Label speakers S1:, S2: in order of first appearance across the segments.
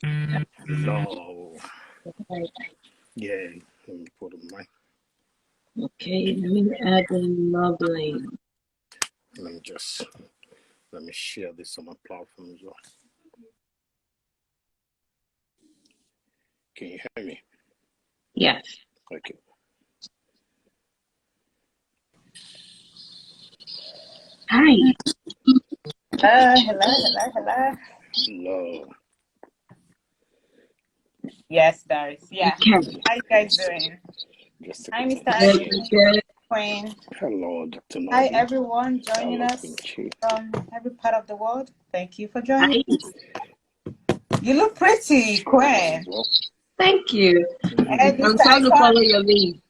S1: No.
S2: Right.
S1: Yeah, let me put on my.
S2: Okay, let me add the modeling.
S1: Let me share this on my platform as well. Can you hear me?
S2: Yes.
S1: Okay.
S2: Hi.
S3: Hello.
S1: Hello.
S3: Yes, Doris. Yeah.
S2: Okay.
S3: How you guys doing?
S1: Just a
S3: Hi,
S1: bit
S3: Mr.
S1: of
S2: Good,
S1: share.
S3: Ati,
S2: good.
S3: Queen.
S1: Hello, Dr.
S3: Hi,
S1: Noble.
S3: everyone joining
S1: Hello,
S3: us
S1: Queen Chi.
S3: from every part of the world. Thank you for
S2: Hi.
S3: joining us. You look pretty,
S1: Share this
S3: Queen.
S1: as well.
S2: Thank you.
S3: And
S2: I'm
S3: Mr.
S2: trying to follow
S3: Iconic.
S2: your lead.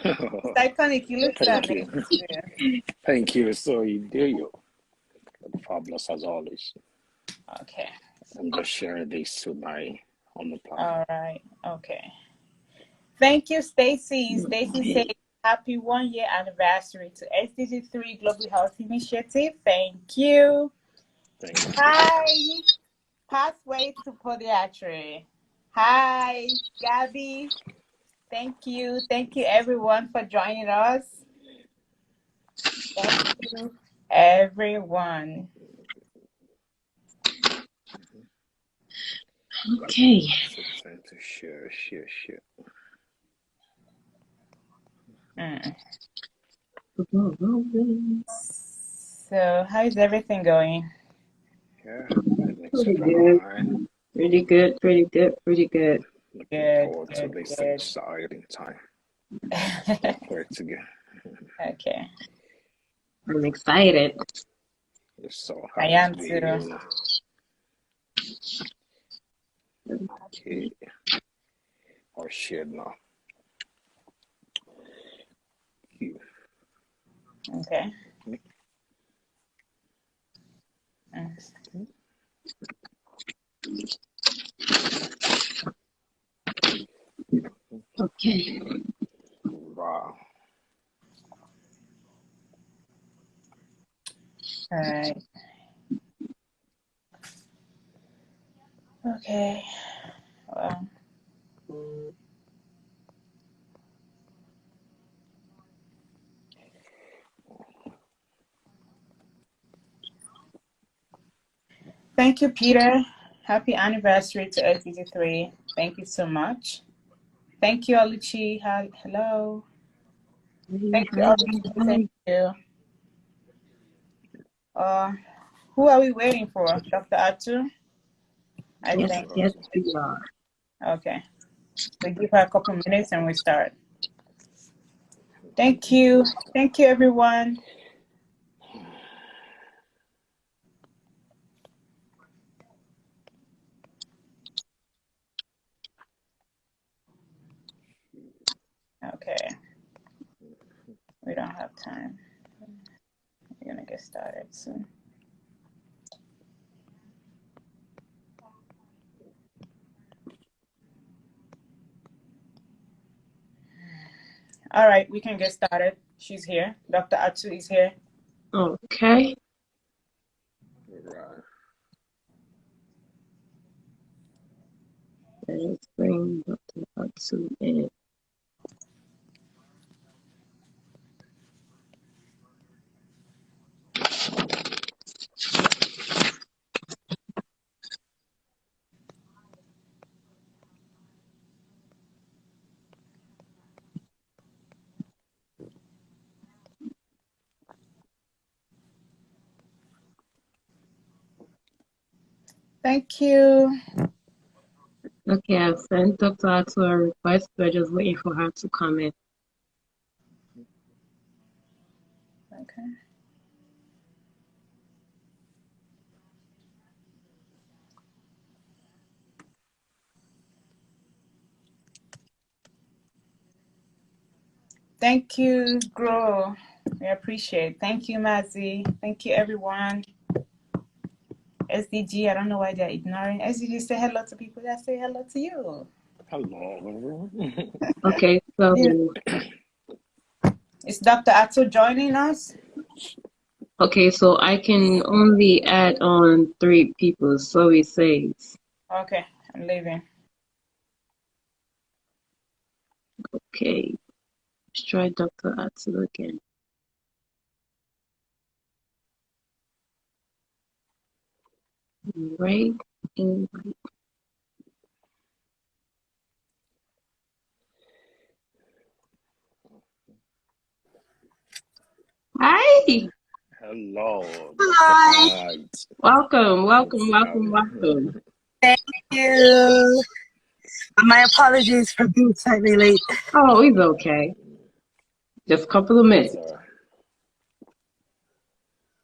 S3: Mr. Iconic, you look so
S1: Thank you.
S3: amazing too.
S1: Thank you. So you do you. Fabulous as always.
S3: Okay.
S1: I'm just sharing this with my on the platform.
S3: All right. Okay. Thank you, Stacy. Stacy said happy 1 year anniversary to SDG-3 Global Health Initiative. Thank you.
S1: Thank you.
S3: Hi, Pathway to Podiatry. Hi, Gabby. Thank you. Thank you, everyone, for joining us. Thank you, everyone.
S2: Okay.
S1: So time to share.
S3: So, how is everything going?
S1: Yeah, everything's
S2: Pretty good.
S1: fine.
S2: Pretty good. Pretty good. Pretty good.
S1: Looking
S3: Good,
S1: forward to
S3: good,
S1: this
S3: good.
S1: exciting time. Can't wait to get.
S3: Okay.
S2: I'm excited.
S1: It's so
S3: I
S1: happy
S3: am
S1: to be
S3: too.
S1: here now. Okay, I'll share now. You.
S3: Okay. Mm.
S2: Okay.
S1: Wow.
S3: All right. Okay. Well. Thank you, Peter. Happy anniversary to SDG3. Thank you so much. Thank you, Oluchi. Hello. Thank you, Oluchi. Thank you. Who are we waiting for? Dr. Atu? I
S2: Yes,
S3: think.
S2: yes, we are.
S3: Okay. We give her a couple minutes and we start. Thank you. Thank you, everyone. Okay. We don't have time. We're going to get started soon. All right, we can get started. She's here. Dr. Atu is here.
S2: Okay.
S1: Right.
S2: Let's bring Dr. Atsu in.
S3: Thank you.
S2: Okay, I've sent Dr. Atsu a request. We're just waiting for her to come in.
S3: Okay. Thank you, Grow. We appreciate it. Thank you, Mazi. Thank you, everyone. SDG, I don't know why they're ignoring. SDG, say hello to people that say hello to you.
S1: Hello, everyone.
S2: Okay, so
S3: Yeah. Is Dr. Atsu joining us?
S2: Okay, so I can only add on 3 people, so it says.
S3: Okay, I'm leaving.
S2: Okay, let's try Dr. Atsu again. Right, invite. Hi,
S1: Hello, Dr.
S4: Hi.
S1: Hart.
S2: welcome,
S1: Good
S2: welcome,
S1: to have
S2: welcome, welcome.
S1: you.
S4: Thank you. My apologies for being slightly late.
S2: Oh, it's okay. Just a couple of
S1: That's
S2: minutes.
S1: all right.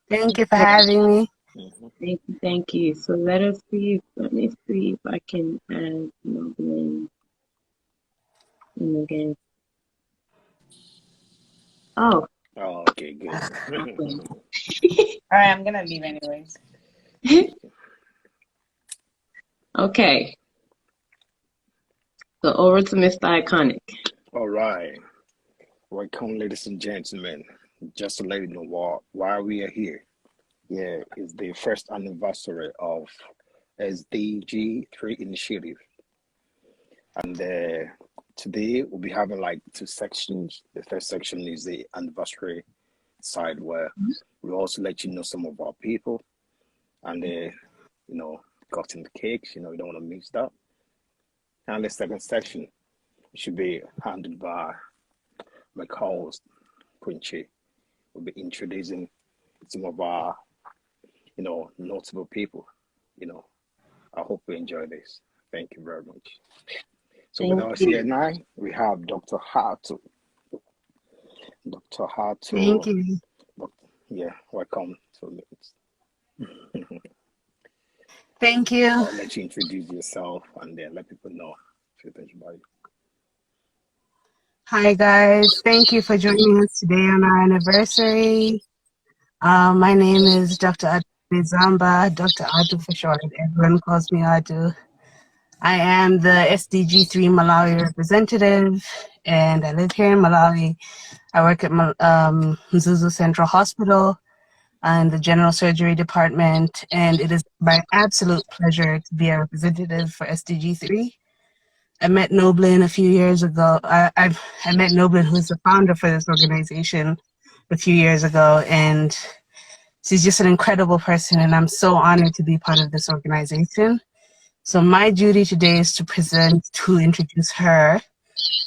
S4: Thank you for
S2: Okay,
S4: having me.
S1: Mhm.
S2: thank you, thank you. So let me see if I can add Noblin in again. Oh,
S1: Oh, okay, good.
S2: okay.
S3: All right, I'm gonna leave anyways.
S2: Okay, so over to Mr. Iconic.
S1: All right. Welcome, ladies and gentlemen. Just to let you know why we are here. Yeah, it's the first anniversary of SDG-3 initiative. And today we'll be having like 2 sections. The first section is the anniversary side where we also let you know some of our people and cutting the cakes, you don't want to miss that. And the second section should be handled by my co-host, Quincy. We'll be introducing some of our, notable people. You know, I hope you enjoy this. Thank you very much. So with
S2: Thank
S1: us here
S2: you.
S1: now, we have Dr. Hatu. Dr.
S4: Thank
S1: Hatu,
S4: you.
S1: yeah, welcome to it.
S4: Thank you.
S1: I'll let you introduce yourself and then let people know a few things about you.
S4: Hi, guys. Thank you for joining us today on our anniversary. My name is Dr. Adu Zamba, Dr. Adu for short. Everyone calls me Adu. I am the SDG-3 Malawi representative, and I live here in Malawi. I work at Mzuzu Central Hospital in the general surgery department, and it is my absolute pleasure to be a representative for SDG-3. I met Noblin a few years ago. I met Noblin, who's the founder for this organization, a few years ago, and she's just an incredible person, and I'm so honored to be part of this organization. So my duty today is to introduce her.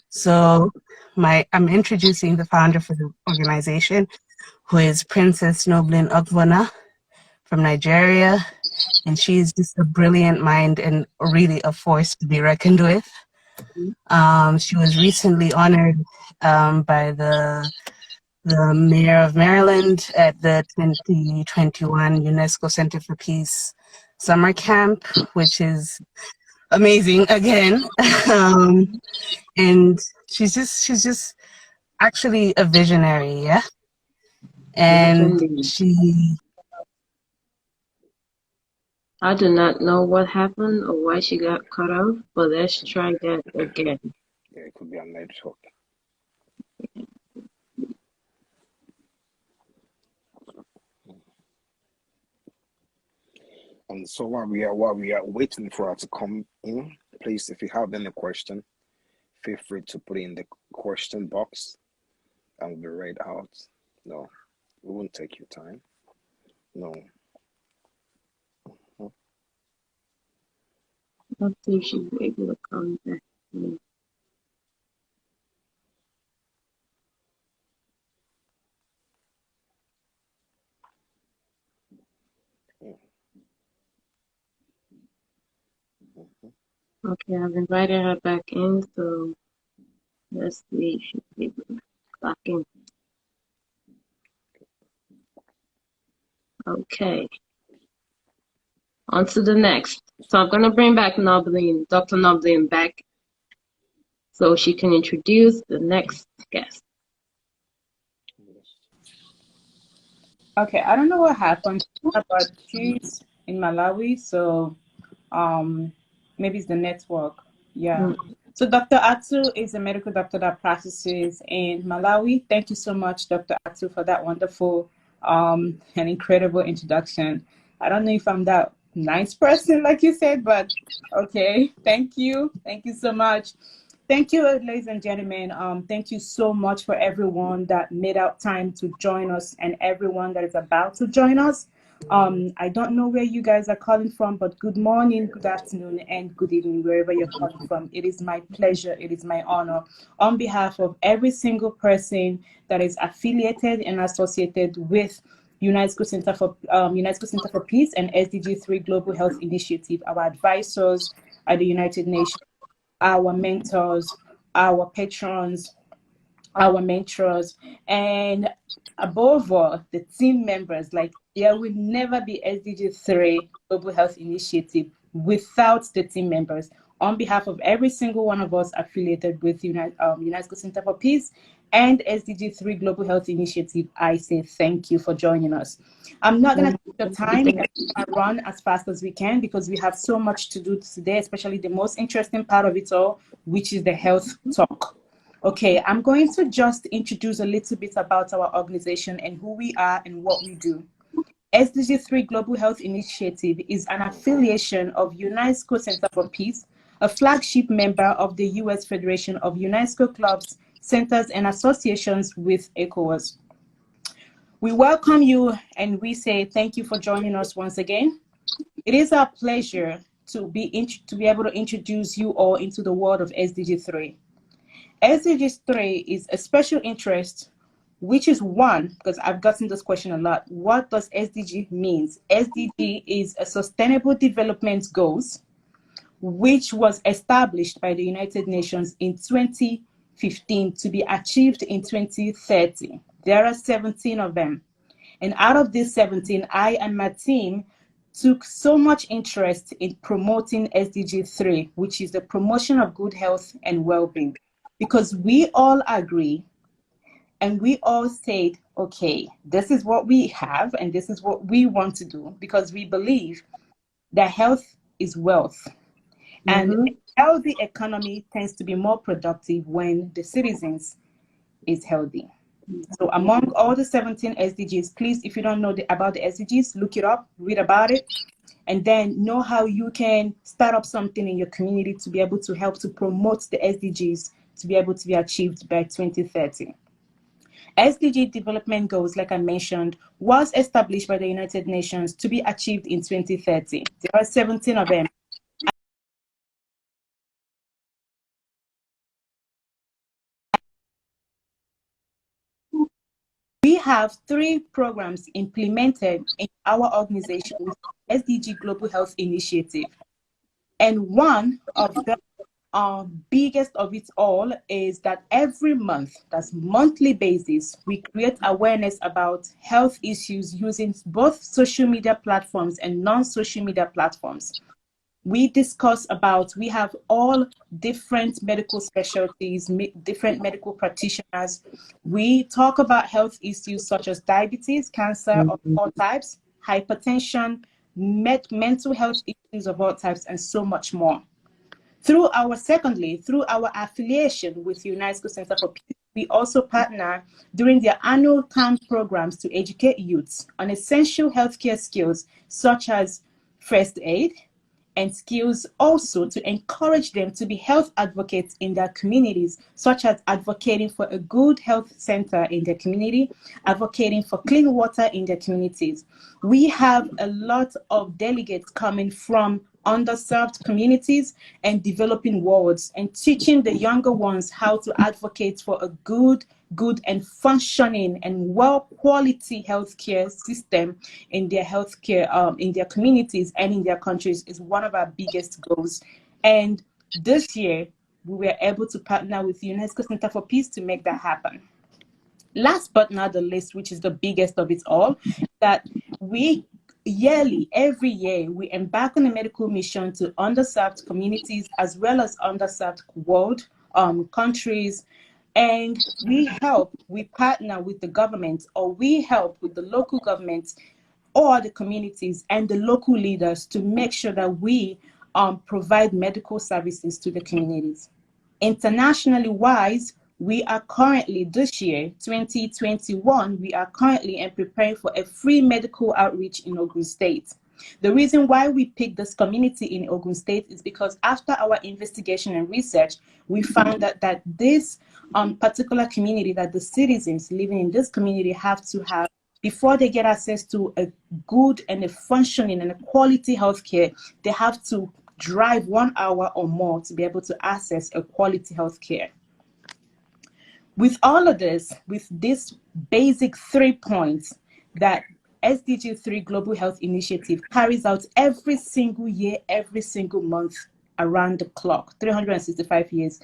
S4: So I'm introducing the founder for the organization, who is Princess Noblin Ogvona from Nigeria, and she's just a brilliant mind and really a force to be reckoned with. She was recently honored by the mayor of Maryland at the 2021 UNESCO Center for Peace summer camp, which is amazing again. And she's just actually a visionary, yeah.
S2: Yes,
S4: And
S2: indeed.
S4: she
S2: I do not know what happened or why she got cut off, but let's try that again.
S1: Yeah, it could be a network. And so while we are waiting for her to come in, please, if you have any question, feel free to put it in the question box and we'll be read out. No, we won't take your time. No.
S2: Let's see if she's able to come back in. Okay, I've invited her back in, so let's see if she's able to clock in. Okay, on to the next. So I'm going to bring back Noblin, Dr. Noblin back so she can introduce the next guest.
S3: Okay, I don't know what happened, but she's in Malawi, so maybe it's the network. Yeah. So Dr. Atsu is a medical doctor that practices in Malawi. Thank you so much, Dr. Atsu, for that wonderful An incredible introduction. I don't know if I'm that nice person, like you said, but okay. Thank you. Thank you so much. Thank you, ladies and gentlemen. Thank you so much for everyone that made out time to join us and everyone that is about to join us. I don't know where you guys are calling from, but good morning, good afternoon, and good evening, wherever you're calling from. It is my pleasure, it is my honor, on behalf of every single person that is affiliated and associated with UNESCO Center for Peace and SDG-3 Global Health Initiative, our advisors at the United Nations, our mentors, our patrons, our mentors, and above all, the team members. Like, there will never be SDG-3 Global Health Initiative without the team members. On behalf of every single one of us affiliated with UNESCO Center for Peace and SDG-3 Global Health Initiative, I say thank you for joining us. I'm not going to take the time and run as fast as we can because we have so much to do today, especially the most interesting part of it all, which is the health talk. Okay, I'm going to just introduce a little bit about our organization and who we are and what we do. SDG-3 Global Health Initiative is an affiliation of UNESCO Center for Peace, a flagship member of the U.S. Federation of UNESCO Clubs, Centers, and Associations with ECOWAS. We welcome you and we say thank you for joining us once again. It is our pleasure to be able to introduce you all into the world of SDG-3. SDG-3 is a special interest, which is one, because I've gotten this question a lot. What does SDG mean? SDG is a Sustainable Development Goals, which was established by the United Nations in 2015 to be achieved in 2030. There are 17 of them. And out of these 17, I and my team took so much interest in promoting SDG-3, which is the promotion of good health and well-being. Because we all agree and we all said, okay, this is what we have and this is what we want to do, because we believe that health is wealth. And a healthy economy tends to be more productive when the citizens is healthy. So among all the 17 SDGs, please, if you don't know about the SDGs, look it up, read about it, and then know how you can start up something in your community to be able to help to promote the SDGs to be able to be achieved by 2030. SDG development goals, like I mentioned, was established by the United Nations to be achieved in 2030. There are 17 of them. We have 3 programs implemented in our organization, SDG Global Health Initiative. And one of the biggest of it all is that every month, that's monthly basis, we create awareness about health issues using both social media platforms and non-social media platforms. We discuss about, we have all different medical specialties, different medical practitioners. We talk about health issues such as diabetes, cancer of all types, hypertension, mental health issues of all types, and so much more. Through our affiliation with UNESCO Center for Peace, we also partner during their annual camp programs to educate youths on essential healthcare skills such as first aid, and skills also to encourage them to be health advocates in their communities, such as advocating for a good health center in their community, advocating for clean water in their communities. We have a lot of delegates coming from underserved communities and developing wards and teaching the younger ones how to advocate for a good and functioning and well-quality healthcare system in their healthcare, in their communities and in their countries is one of our biggest goals. And this year, we were able to partner with UNESCO Center for Peace to make that happen. Last but not the least, which is the biggest of it all, that we yearly, every year, we embark on a medical mission to underserved communities as well as underserved world countries. And we partner with the government, or we help with the local governments or the communities and the local leaders to make sure that we provide medical services to the communities. Internationally wise, we are currently, this year, 2021, we are currently preparing for a free medical outreach in Ogun State. The reason why we picked this community in Ogun State is because after our investigation and research, we found that this particular community, that the citizens living in this community have to have, before they get access to a good and a functioning and a quality healthcare, they have to drive 1 hour or more to be able to access a quality healthcare. With all of this, with this basic 3 points that SDG-3 Global Health Initiative carries out every single year, every single month, around the clock, 365 years,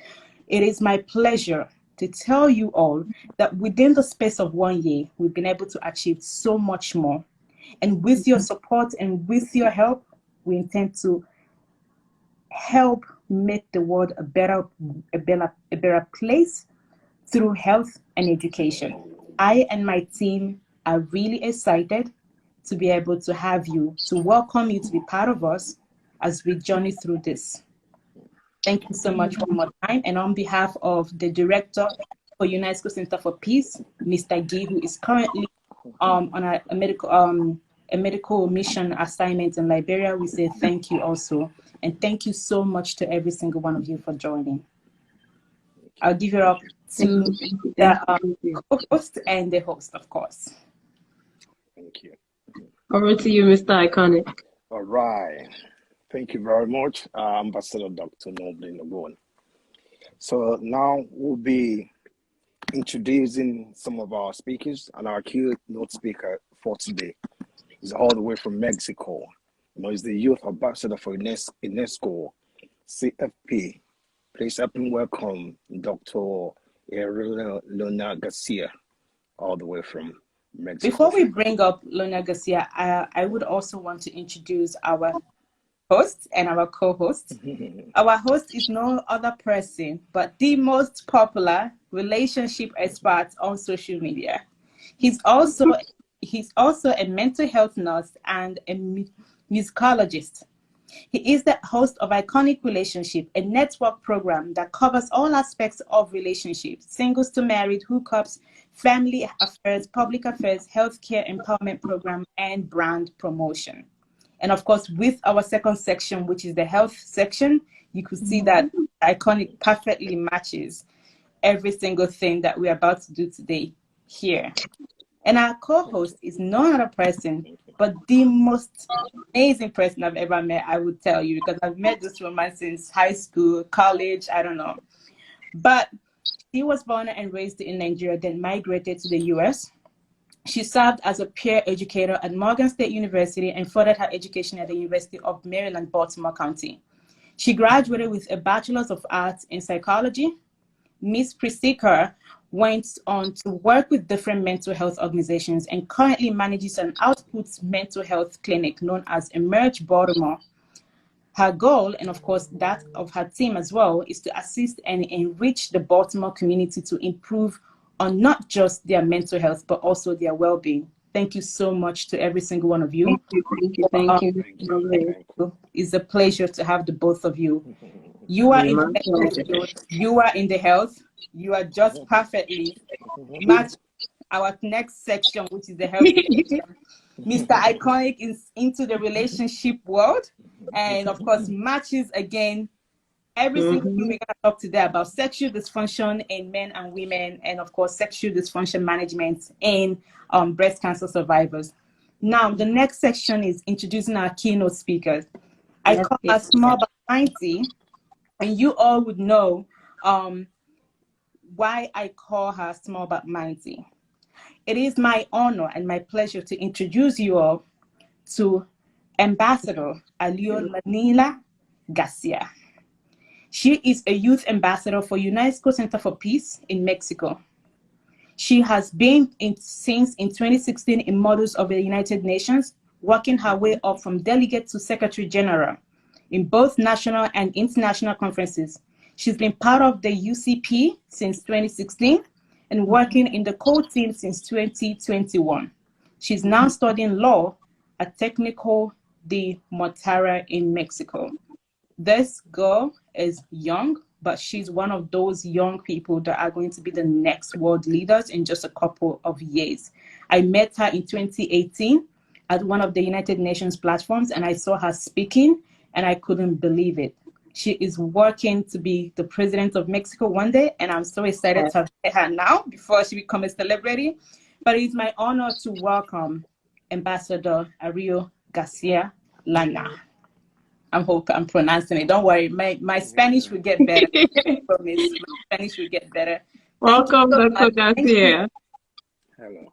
S3: it is my pleasure to tell you all that within the space of 1 year, we've been able to achieve so much more. And with your support and with your help, we intend to help make the world a better place through health and education. I and my team are really excited to be able to have you, to welcome you to be part of us as we journey through this. Thank you so much one more time. And on behalf of the Director for UNESCO Center for Peace, Mr. Gee, who is currently on a medical mission assignment in Liberia, we say thank you also. And thank you so much to every single one of you for joining. I'll give it up to the co-host and the host, of course.
S1: Thank you.
S2: Over to you, Mr. Iconic.
S1: All right. Thank you very much, Ambassador Dr. Noblin Ogun. So now we'll be introducing some of our speakers, and our keynote speaker for today is all the way from Mexico. He's the Youth Ambassador for UNESCO CFP. Please help me welcome Dr. Lona Garcia, all the way from Mexico.
S3: Before we bring up Lona Garcia, I would also want to introduce our host and our co-host. Our host is no other person but the most popular relationship expert on social media. He's also a mental health nurse and a musicologist. He is the host of Iconic Relationship, a network program that covers all aspects of relationships, singles to married, hookups, family affairs, public affairs, healthcare empowerment program, and brand promotion. And of course, with our second section, which is the health section, you could see that Iconic perfectly matches every single thing that we're about to do today here. And our co-host is no other person but the most amazing person I've ever met, I would tell you, because I've met this woman since high school, college, I don't know. But she was born and raised in Nigeria, then migrated to the US. She served as a peer educator at Morgan State University and furthered her education at the University of Maryland, Baltimore County. She graduated with a Bachelor's of Arts in Psychology. Ms. Prisika went on to work with different mental health organizations and currently manages an outputs mental health clinic known as Emerge Baltimore. Her goal, and of course that of her team as well, is to assist and enrich the Baltimore community to improve on not just their mental health, but also their well-being. Thank you so much to every single one of you.
S2: Thank you.
S3: It's a pleasure to have the both of you. You are in the health. You are just perfectly matched our next section, which is the health section. Mr. Iconic is into the relationship world, and of course matches again every single thing we're going to talk today about sexual dysfunction in men and women, and of course sexual dysfunction management in breast cancer survivors. Now the next section is introducing our keynote speakers. I call her Small But Mighty, and you all would know why I call her Small But Mighty. It is my honor and my pleasure to introduce you all to Ambassador Lona Garcia. She is a youth ambassador for UNESCO Center for Peace in Mexico. She has been since 2016 in models of the United Nations, working her way up from delegate to secretary general in both national and international conferences. She's been part of the UCP since 2016 and working in the core team since 2021. She's now studying law at Técnico de Monterrey in Mexico. This girl is young, but she's one of those young people that are going to be the next world leaders in just a couple of years. I met her in 2018 at one of the United Nations platforms, and I saw her speaking, and I couldn't believe it. She is working to be the president of Mexico one day, and I'm so excited to have her now before she becomes a celebrity. But it's my honor to welcome Ambassador Ario Garcia Lana. I hope I'm pronouncing it. Don't worry, my Spanish will get better. I promise. My Spanish will get better.
S2: Welcome, Dr. Garcia.
S1: Hello.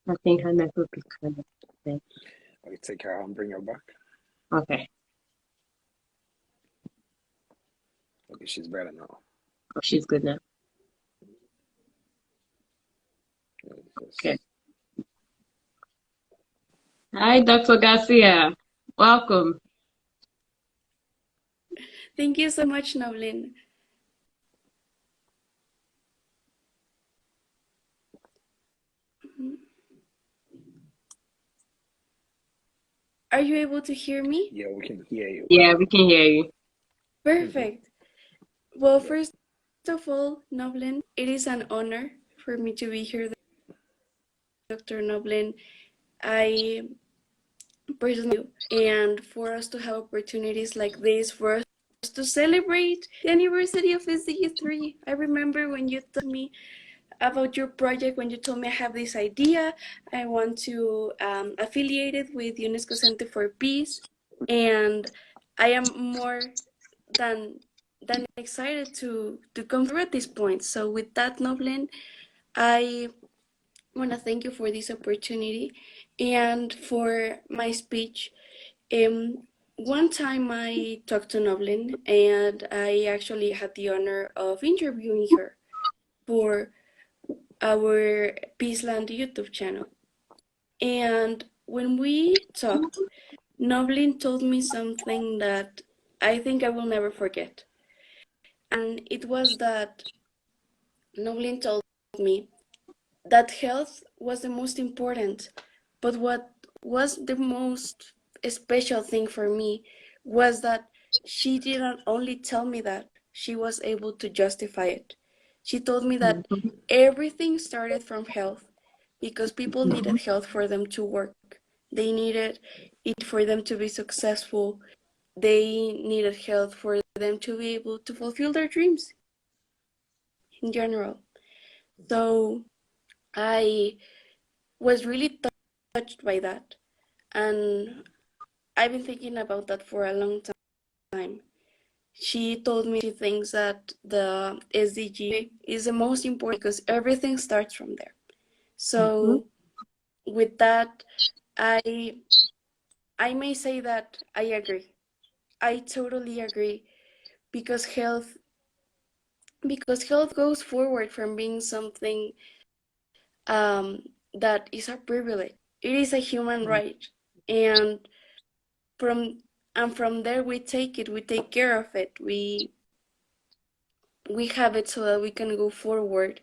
S2: I think her network is kind of bad.
S1: Okay, take care and bring her back.
S2: Okay.
S1: Okay, she's better now.
S2: Oh, she's good now. Okay. Hi, Dr. Garcia. Welcome.
S5: Thank you so much, Noblin. Are you able to hear me?
S1: Yeah, we can hear you.
S2: Yeah, we can hear you.
S5: Perfect. Well, first of all, Noblin, it is an honor for me to be here, Dr. Noblin. I personally, and for us to have opportunities like this, for us to celebrate the anniversary of SDG-3. I remember when you told me about your project, when you told me I have this idea, I want to affiliate it with UNESCO Center for Peace, and I am more than excited to come through at this point. So with that, Noblin, I want to thank you for this opportunity and for my speech. One time I talked to Noblin, and I actually had the honor of interviewing her for our Peaceland YouTube channel. And when we talked, Noblin told me something that I think I will never forget. And it was that Noblin told me that health was the most important, but what was the most special thing for me was that she didn't only tell me that, she was able to justify it. She told me that everything started from health because people needed health for them to work. They needed it for them to be successful. They needed health for them to be able to fulfill their dreams in general. So I was really touched by that. And I've been thinking about that for a long time. She told me she thinks that the SDG is the most important because everything starts from there. So with that, I may say that I agree. I totally agree because health goes forward from being something that is a privilege. It is a human right, and from there we take care of it. We have it so that we can go forward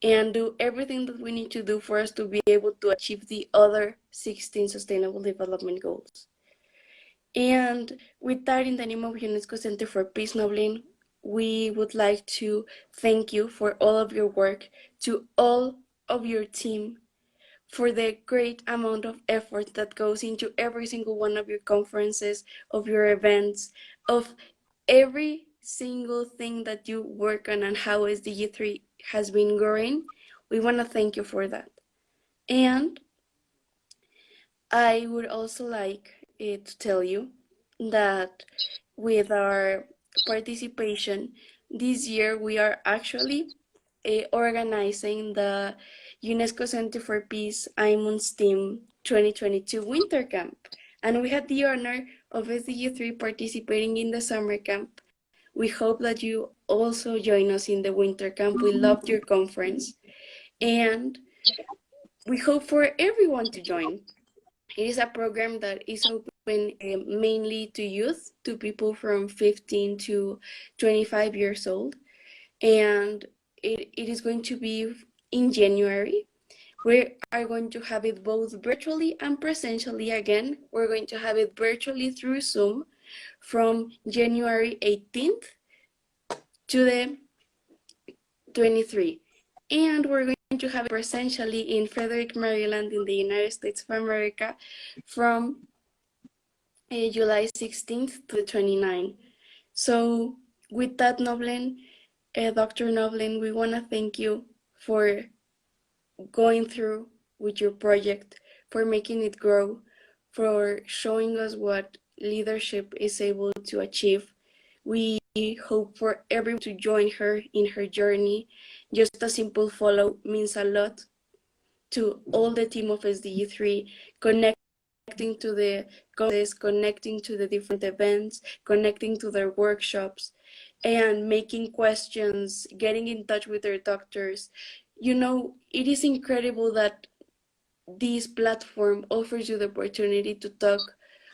S5: and do everything that we need to do for us to be able to achieve the other 16 Sustainable Development Goals. And with that, in the name of UNESCO Center for Peace, Noblin, we would like to thank you for all of your work, to all of your team, for the great amount of effort that goes into every single one of your conferences, of your events, of every single thing that you work on and how SDG-3 has been growing. We want to thank you for that. And I would also like to tell you that with our participation this year, we are actually organizing the UNESCO Center for Peace IMUN STEAM 2022 Winter Camp. And we had the honor of SDG-3 participating in the summer camp. We hope that you also join us in the winter camp. We loved your conference. And we hope for everyone to join. It is a program that is open mainly to youth, to people from 15 to 25 years old. And it is going to be in January. We are going to have it both virtually and presentially again. We're going to have it virtually through Zoom from January 18th to the 23rd. And we're going to have it presentially in Frederick, Maryland, in the United States of America from July 16th to the 29th. So with that, Noblen, Dr. Noblen, we want to thank you for going through with your project, for making it grow, for showing us what leadership is able to achieve. We hope for everyone to join her in her journey. Just a simple follow means a lot to all the team of SDG-3, connecting to the conferences, connecting to the different events, connecting to their workshops, and making questions, getting in touch with their doctors. You know, it is incredible that this platform offers you the opportunity to talk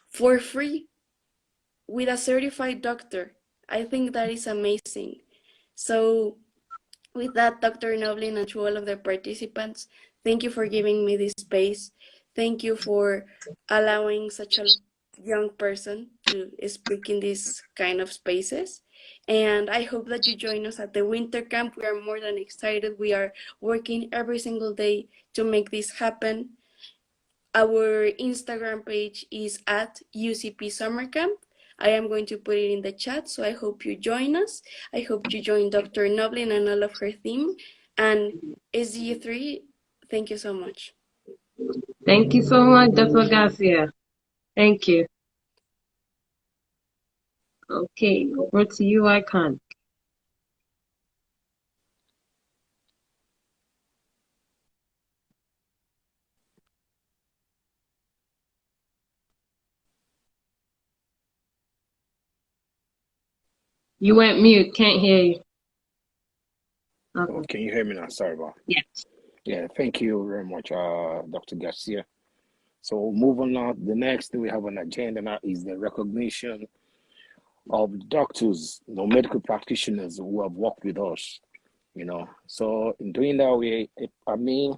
S5: for free with a certified doctor. I think that is amazing. So with that, Dr. Noblin, and to all of the participants, thank you for giving me this space. Thank you for allowing such a young person to speak in these kind of spaces. And I hope that you join us at the winter camp. We are more than excited. We are working every single day to make this happen. Our Instagram page is at UCP Summer Camp. I am going to put it in the chat, so I hope you join us. I hope you join Dr. Noblin and all of her team. And SDG-3, thank you so much.
S2: Thank you so much, Dr. Garcia. Thank you. Okay, over to you, Icon. You went mute, can't hear you. Okay.
S1: Oh, can you hear me now? Sorry about that.
S2: Yes.
S1: Yeah, thank you very much, Dr. Garcia. So moving on, the next thing we have on the agenda now is the recognition of doctors, medical practitioners who have worked with us, So in doing that, let me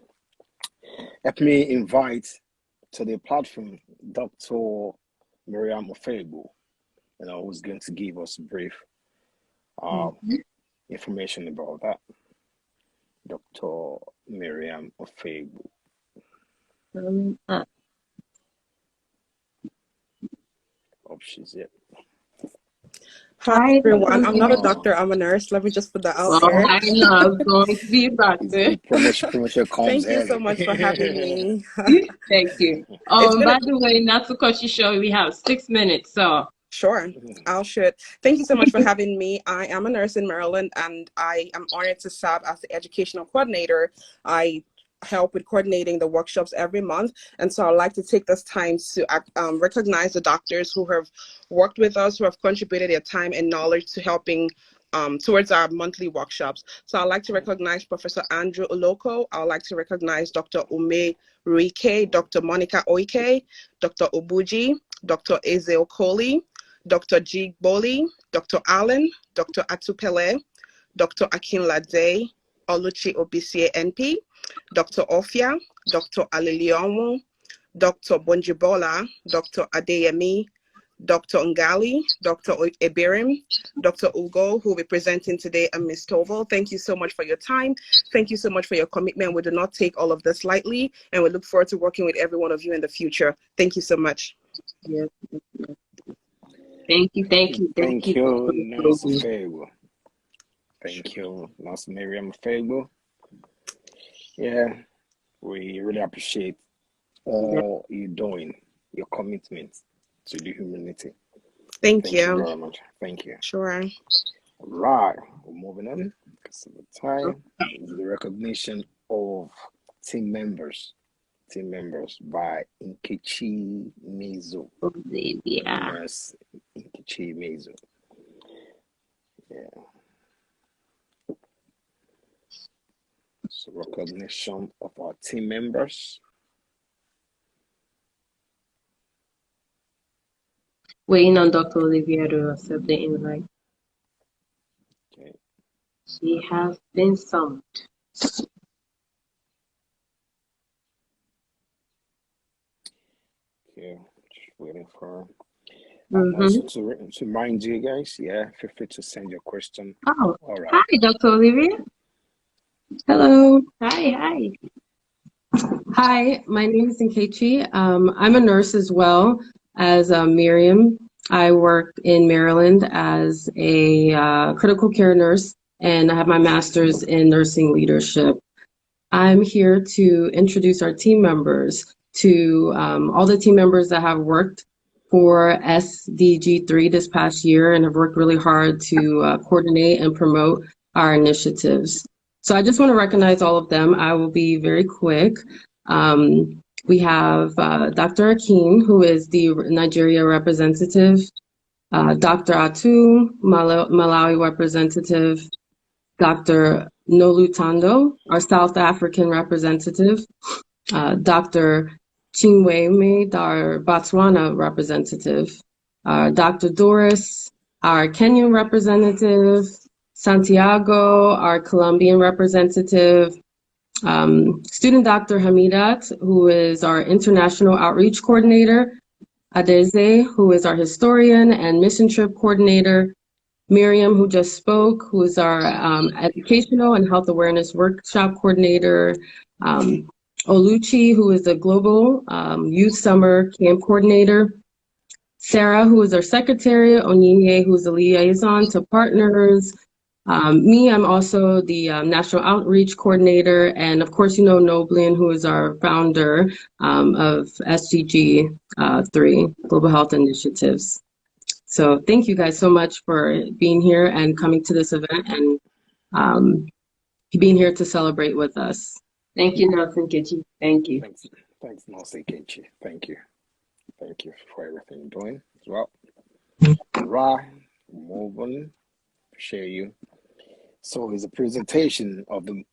S1: invite to the platform Dr. Miriam Ofegbu, who's going to give us brief information about that. Dr. Miriam Ofegbu. Hope she's it.
S6: Hi, everyone. I'm not a doctor. I'm a nurse. Let me just put that out there.
S2: I know. I was going to be a doctor.
S1: Promotion comes
S6: Thank you
S1: early.
S6: so much for having me.
S2: Thank you. By the way, not to cut you short, we have 6 minutes, so.
S6: Sure, I'll shoot. Thank you so much for having me. I am a nurse in Maryland, and I am honored to serve as the educational coordinator. I help with coordinating the workshops every month, and so I'd like to take this time to recognize the doctors who have worked with us, who have contributed their time and knowledge to helping towards our monthly workshops. So I'd like to recognize Professor Andrew Oloko. I'd like to recognize Dr. Ume Ruike, Dr. Monica Oike, Dr. Obuji, Dr. Eze Okoli, Dr. G. Boli, Dr. Allen, Dr. Atupele, Dr. Akinlade, Oluchi Obisie NP, Dr. Ofia, Dr. Alilionwu, Dr. Bonjibola, Dr. Adeyemi, Dr. Ngali, Dr. Ebirim, Dr. Ugo, who will be presenting today, and Ms. Toval. Thank you so much for your time. Thank you so much for your commitment. We do not take all of this lightly, and we look forward to working with every one of you in the future. Thank you so much.
S2: Yes. Thank you.
S1: Thank you, Nurse Ofegbu. Thank you, Nurse Miriam Ofegbu. Yeah, we really appreciate all you're doing, your commitment to the humanity.
S6: Thank you
S1: very much. Thank you.
S6: Sure.
S1: All right, we're moving on because of the time. This is the recognition of team members by Nkechi Mezo.
S2: Yeah.
S1: Nurse Nkechi Mezo. Yeah. So recognition of our team members.
S2: Waiting on Dr. Olivia to accept the invite.
S1: Okay.
S2: She has been summoned.
S1: Yeah, just waiting for.
S2: Mm-hmm.
S1: Also to remind you guys, yeah, feel free to send your question.
S2: Oh,
S1: All right.
S2: hi, Dr. Olivia. Hello. Hi. Hi, my name is Nkechi. I'm a nurse as well as Miriam. I work in Maryland as a critical care nurse, and I have my master's in nursing leadership. I'm here to introduce our team members to all the team members that have worked for SDG-3 this past year and have worked really hard to coordinate and promote our initiatives. So I just want to recognize all of them. I will be very quick. We have Dr. Akin, who is the Nigeria representative, Dr. Atu, Malawi representative, Dr. Nolutando, our South African representative, Dr. Chinweme, our Botswana representative, Dr. Doris, our Kenyan representative, Santiago, our Colombian representative, student Dr. Hamidat, who is our international outreach coordinator, Adeze, who is our historian and mission trip coordinator, Miriam, who just spoke, who is our educational and health awareness workshop coordinator, Oluchi, who is the global youth summer camp coordinator, Sarah, who is our secretary, Onyinye, who is the liaison to partners, me, I'm also the national outreach coordinator, and of course, you know Noblin, who is our founder of SDG-3, Global Health Initiatives. So thank you guys so much for being here and coming to this event and being here to celebrate with us. Thank you, Nelson Kichi. Thank you.
S1: Thanks, Nancy Kechi. Thank you for everything you're doing as well. Right, move on. Share you. So it's a presentation of the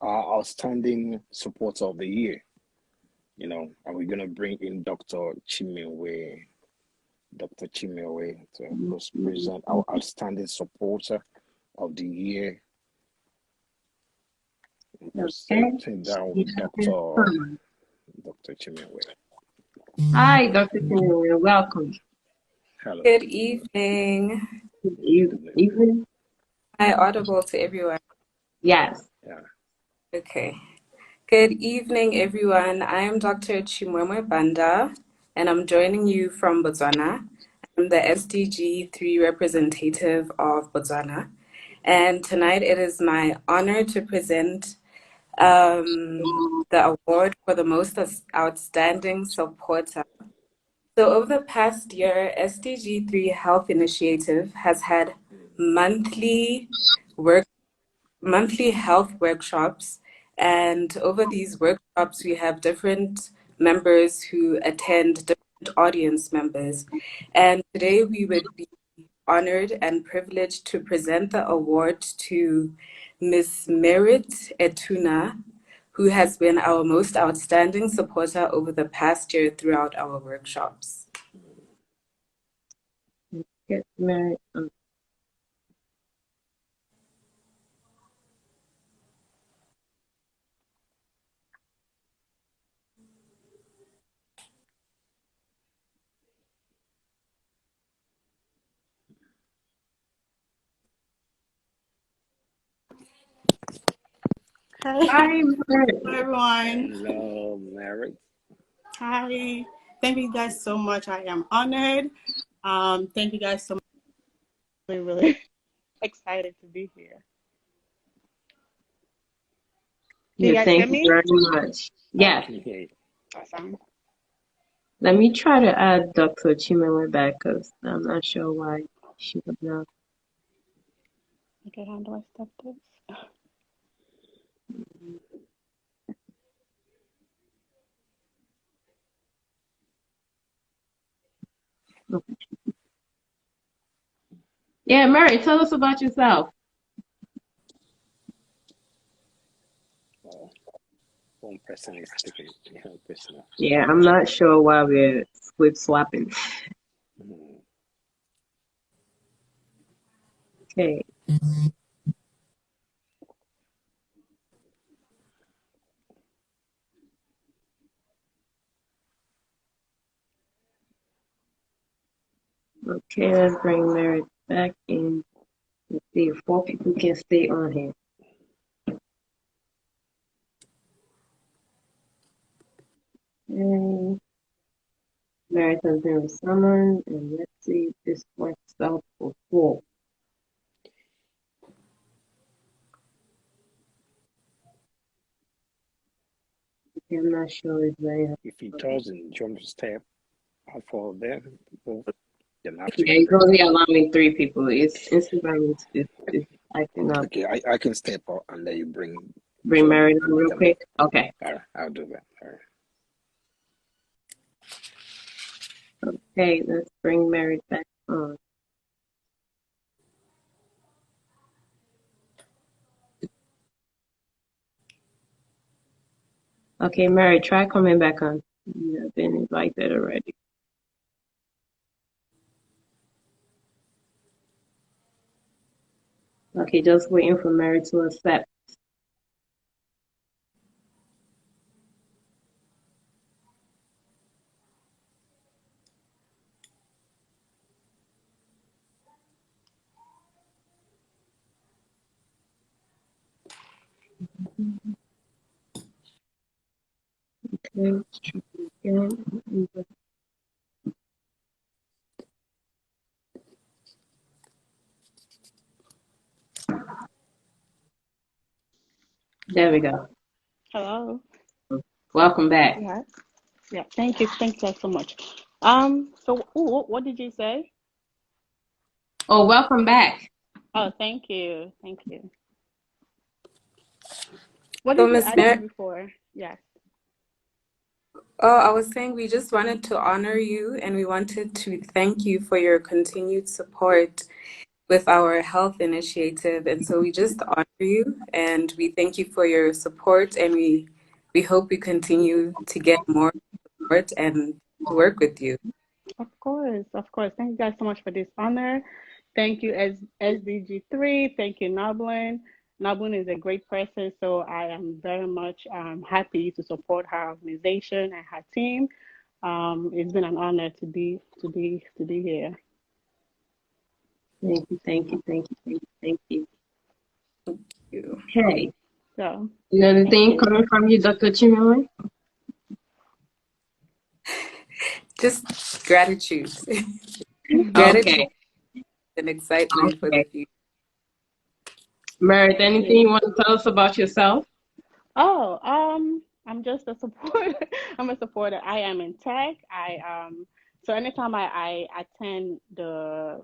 S1: outstanding supporter of the year. You know, and we're gonna bring in Dr. Chimewe to present our outstanding supporter of the year. Presenting that with Dr. Chimewe.
S2: Hi, Dr. Chimewe. Welcome.
S1: Hello.
S7: Good evening.
S2: Good evening.
S7: Am I audible to everyone?
S2: Yes.
S1: Yeah.
S7: Okay. Good evening, everyone. I am Dr. Chimwemwe Banda, and I'm joining you from Botswana. I'm the SDG-3 representative of Botswana. And tonight it is my honor to present the award for the most outstanding supporter. So over the past year, SDG-3 Health Initiative has had monthly health workshops, and over these workshops we have different members who attend, different audience members, and today we would be honored and privileged to present the award to Ms. Merit Etuna, who has been our most outstanding supporter over the past year throughout our workshops.
S2: Get married. Hi, Merit.
S3: Hello, everyone.
S1: Hello, Mary.
S3: Hi. Thank you guys so much. I am honored. Thank you guys so much. Really excited to be here. Can you guys
S2: Thank
S3: hear
S2: you
S3: me?
S2: very much. Yes.
S3: Awesome.
S2: Let me try to add Dr. Chimewe back because I'm not sure why she would not.
S3: Okay, how do I stop this?
S2: Yeah, Mary, tell us about yourself.
S1: One person is taking personal.
S2: Yeah, I'm not sure why we're swapping. Okay. Okay, let's bring Merit back in. Let's see if 4 people can stay on here. Okay. Merit has been summoned, and let's see if this works out for 4. Okay, I'm not sure if they have.
S1: If he doesn't jump step out for them, both, then have
S2: Yeah,
S1: to.
S2: it's only allowing 3 people. It's Instagram is acting up.
S1: Okay, I can step out and let you bring
S2: Bring
S1: John
S2: Merit
S1: and
S2: on real
S1: Benjamin.
S2: quick. Okay.
S1: All right, I'll do that. All right.
S2: Okay, let's bring Merit back on. Okay, Mary, try coming back on. You have been invited already. Okay, just waiting for Mary to accept. Okay, let's try again. There we go.
S8: Hello.
S2: Welcome back.
S8: Yeah. Yeah. Thank you. Thank you so much. So, what did you say?
S2: Oh, welcome back.
S8: Oh, thank you. Thank you. What
S7: So,
S8: did you
S7: Miss
S8: ask me
S7: Mary,
S8: before? Yes.
S7: oh, I was saying we just wanted to honor you and we wanted to thank you for your continued support with our health initiative. And so we just honor you and we thank you for your support and we hope we continue to get more support and to work with you.
S8: Of course. Of course. Thank you guys so much for this honor. Thank you, SDG-3. Thank you, Noblin. Noblin is a great person, so I am very much happy to support her organization and her team. It's been an honor to be here.
S2: Thank you, thank you, thank you, thank you, thank you.
S7: Thank you.
S2: Okay.
S8: So,
S2: You got
S8: thank
S2: anything
S8: you.
S2: coming from you, Dr. Chimere?
S7: Just gratitude.
S2: Okay.
S7: Gratitude and excitement for the
S2: Okay.
S7: future.
S2: Merit,
S8: Thank
S2: anything
S8: you.
S2: you want to tell us about yourself?
S8: Oh, I'm just a supporter. I'm a supporter. I am in tech. So anytime I attend the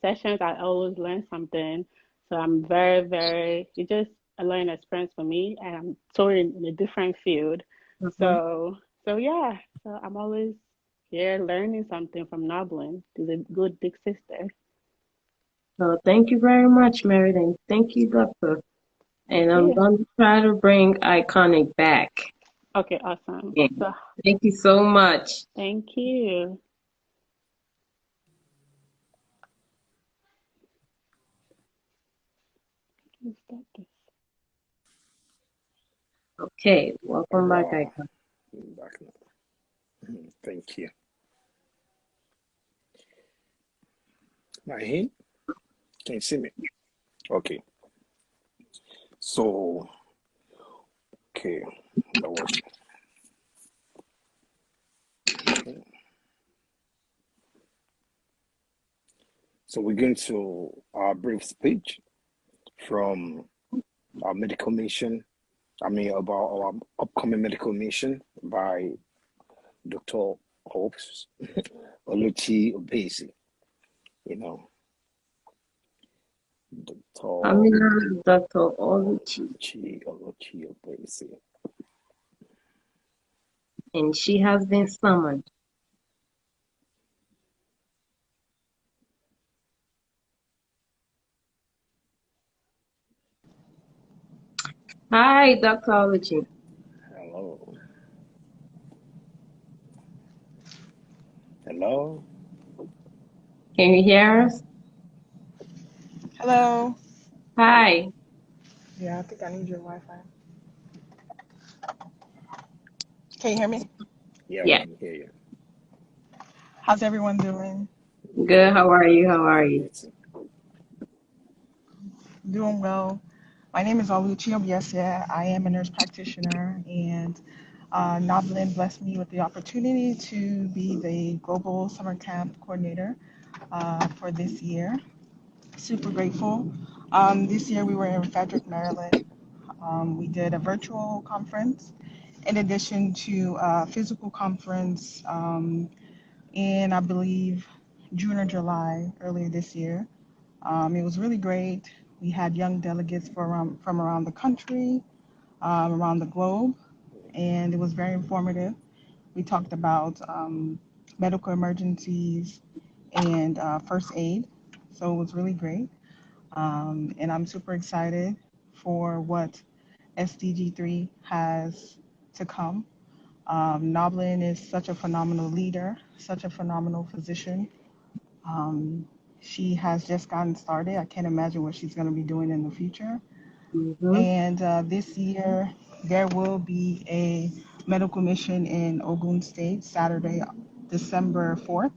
S8: sessions, I always learn something. So I'm very, very, it's just a learning experience for me, and I'm totally in a different field.
S2: Mhm.
S8: So yeah, so I'm always here learning something from Noblin. She's a good big sister.
S2: So thank you very much, Merit, and thank you, Doctor. And I'm
S8: Yeah.
S2: going to try to bring Iconic back.
S8: Okay, awesome.
S2: Yeah.
S8: So
S2: Thank you so much.
S8: thank you. Let's start this.
S2: Okay, welcome back,
S1: Wow.
S2: Iconic.
S1: Back now. Thank you. Nahin, can you see me? Okay. So, okay, that was okay. So we're going to our brief speech from our medical mission. I mean, about our upcoming medical mission by Dr. Hopes Oluchi Obesi. You know,
S2: I'm
S1: Dr.
S2: Dr. Oluchi,
S1: Oluchi Obesi.
S2: and she has been summoned. Hi, Dr. Oluchi.
S1: Hello. Hello.
S2: Can you hear us?
S9: Hello.
S2: Hi.
S9: Yeah, I think I need your Wi-Fi. Can you hear me?
S1: Yeah, we
S2: Yeah.
S1: can hear you.
S9: How's everyone doing?
S2: Good. How are you? How are you?
S9: Doing well. My name is Oluchi Obiesia. I am a nurse practitioner, and Noblin blessed me with the opportunity to be the Global Summer Camp Coordinator for this year. Super grateful. This year we were in Frederick, Maryland. We did a virtual conference in addition to a physical conference in, I believe, June or July earlier this year. It was really great. We had young delegates from around the country, around the globe, and it was very informative. We talked about medical emergencies and first aid, so it was really great. And I'm super excited for what SDG-3 has to come. Noblin is such a phenomenal leader, such a phenomenal physician. Um, she has just gotten started. I can't imagine what she's going to be doing in the future.
S2: Mm-hmm.
S9: And this year, there will be a medical mission in Ogun State, Saturday, December 4th.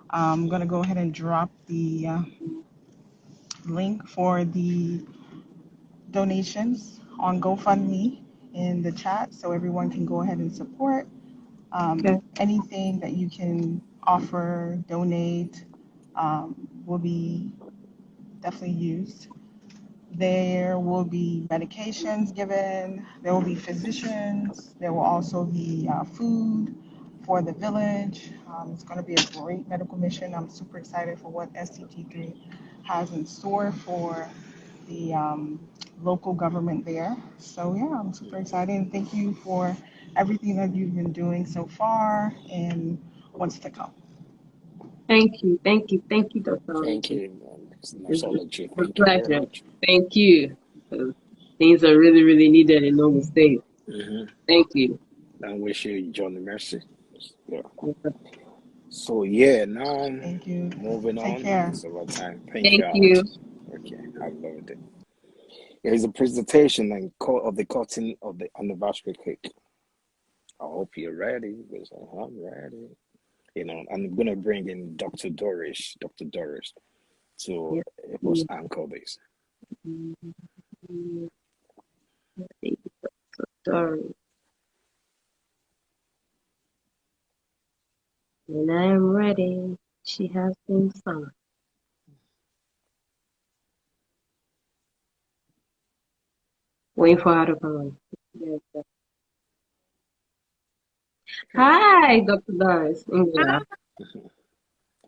S9: I'm going to go ahead and drop the link for the donations on GoFundMe in the chat so everyone can go ahead and support.
S2: Okay.
S9: Anything that you can offer, donate, will be definitely used. There will be medications given. There will be physicians. There will also be food for the village. It's going to be a great medical mission. I'm super excited for what SCG3 has in store for the local government there. So, yeah, I'm super excited. And thank you for everything that you've been doing so far and what's to come.
S2: Thank you. Thank you. Thank you, Dr.
S1: Thank
S2: Oluchi.
S1: you,
S2: It's
S1: Nosology.
S2: a
S1: Thank you very
S2: pleasure.
S1: much.
S2: Thank you. Things are really, really needed in Ogun State. Thank you.
S1: I wish you John Mercy. Yeah. So yeah, now
S9: Thank you.
S1: moving
S9: Take
S1: on.
S9: care.
S1: It's about time. Thank you,
S2: Thank
S1: Alex.
S2: you.
S1: Okay, I loved it. Here's a presentation of the cutting of the anniversary cake. I hope you're ready because I'm ready. You know, I'm gonna bring in Dr. Doris, to
S2: Yes.
S1: help us anchor this.
S2: Sorry. When I'm ready, she has been found. Waiting for her to come on. Yes, sir. Hi, Dr. Doris. Yeah.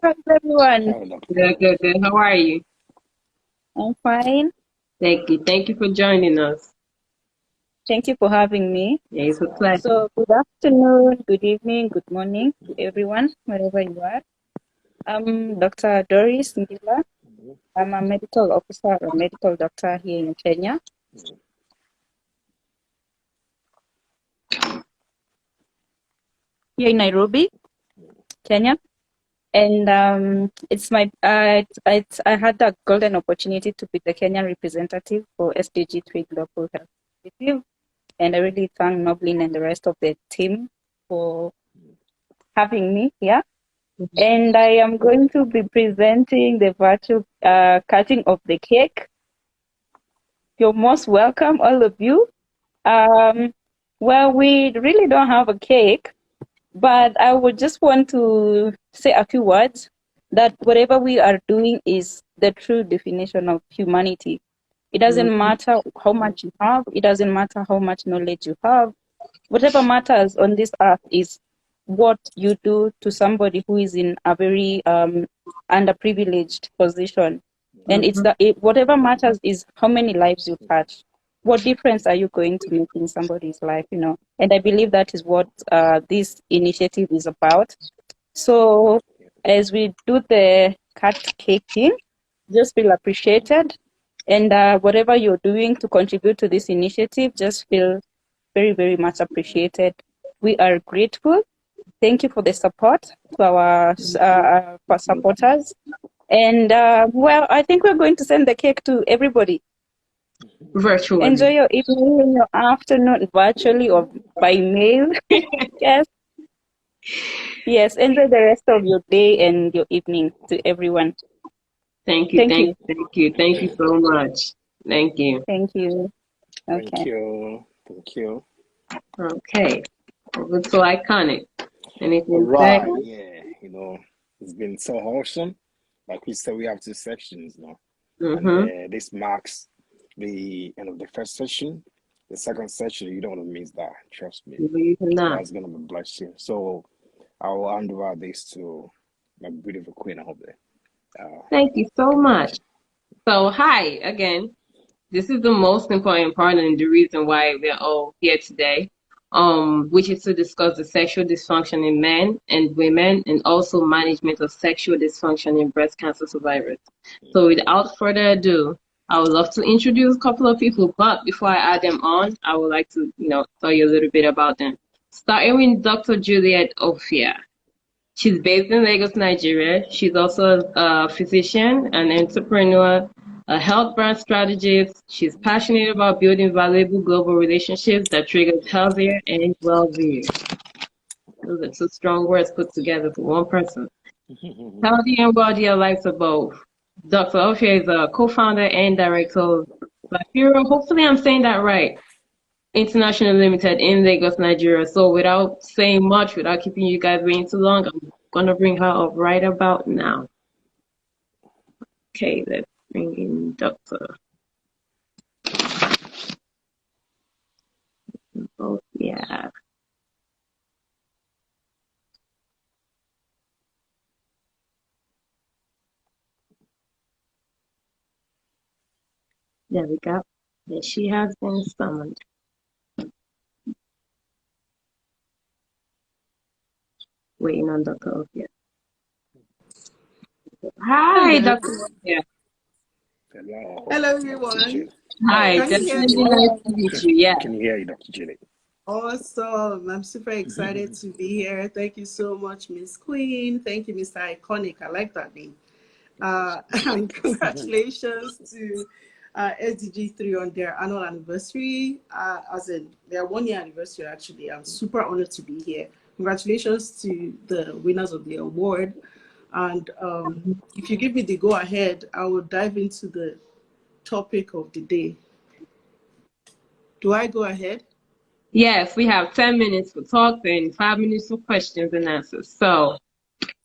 S10: How's everyone?
S1: Hello, Dr.
S2: Good, good, good. How are you?
S10: I'm fine.
S2: Thank you. Thank you for joining us.
S10: Thank you for having me.
S2: Yeah, it's a pleasure.
S10: So, good afternoon, good evening, good morning to everyone, wherever you are. I'm Dr. Doris Ngila. I'm a medical officer or medical doctor here in Kenya. Here in Nairobi, Kenya. And it's my I had the golden opportunity to be the Kenyan representative for SDG-3 Global Health Initiative. And I really thank Noblin and the rest of the team for having me here. And I am going to be presenting the virtual cutting of the cake. You're most welcome, all of you. Well, we really don't have a cake, but I would just want to say a few words that whatever we are doing is the true definition of humanity. It doesn't matter how much you have. It doesn't matter how much knowledge you have. Whatever matters on this earth is what you do to somebody who is in a very underprivileged position. And whatever matters is how many lives you touch. What difference are you going to make in somebody's life, you know? And I believe that is what this initiative is about. So as we do the cut caking, just feel appreciated. And whatever you're doing to contribute to this initiative, just feel very, very much appreciated. We are grateful. Thank you for the support to our supporters. And well, I think we're going to send the cake to everybody.
S2: Virtually.
S10: Enjoy your evening and your afternoon virtually or by mail. Yes. Yes, enjoy the rest of your day and your evening to everyone.
S2: Thank you,
S10: Thank
S2: thank
S10: you.
S2: you, thank you. Thank you so much. Thank you.
S10: Thank you.
S1: Thank
S10: Okay.
S1: you. Thank you.
S2: Okay. Over to Iconic.
S1: All
S2: Anything to say?
S1: right. Yeah. It's been so awesome. Like we said, we have two sections now. And
S2: Mm-hmm.
S1: this marks the end of the first session. The second session, you don't want to miss that. Trust me.
S2: Believe it or not.
S1: God's going to bless you. So I will hand over this to my beautiful queen out there.
S2: Thank you so much. So, hi again. This is the most important part and the reason why we're all here today, which is to discuss the sexual dysfunction in men and women and also management of sexual dysfunction in breast cancer survivors. So without further ado, I would love to introduce a couple of people, but before I add them on, I would like to, tell you a little bit about them. Starting with Dr. Juliet Ophia. She's based in Lagos, Nigeria. She's also a physician, an entrepreneur, a health brand strategist. She's passionate about building valuable global relationships that triggers healthier and wealthier. Those are two strong words put together for one person. Healthy and wealthy are lives of both. Dr. Ophia is a co-founder and director of Lafiro. Hopefully I'm saying that right. International Limited in Lagos, Nigeria. So without saying much, without keeping you guys waiting too long, I'm gonna bring her up right about now. Okay, let's bring in Dr. Oh, yeah. There we go. And she has been summoned. Waiting on Dr. Ophia. Hi,
S11: Hello.
S2: Dr. Ophia.
S1: Hello,
S11: Hello,
S1: Dr.
S11: everyone.
S1: Jill.
S2: Hi,
S11: Can you hear
S2: definitely
S11: me?
S2: nice to meet you. Yeah.
S1: Can you hear you, Dr. Jill?
S11: Awesome. I'm super excited to be here. Thank you so much, Miss Queen. Thank you, Mr. Iconic. I like that name. And congratulations to SDG-3 on their annual anniversary, as in their 1 year anniversary, actually. I'm super honored to be here. Congratulations to the winners of the award. And if you give me the go ahead, I will dive into the topic of the day. Do I go ahead?
S2: Yes, we have 10 minutes for talk and 5 minutes for questions and answers. So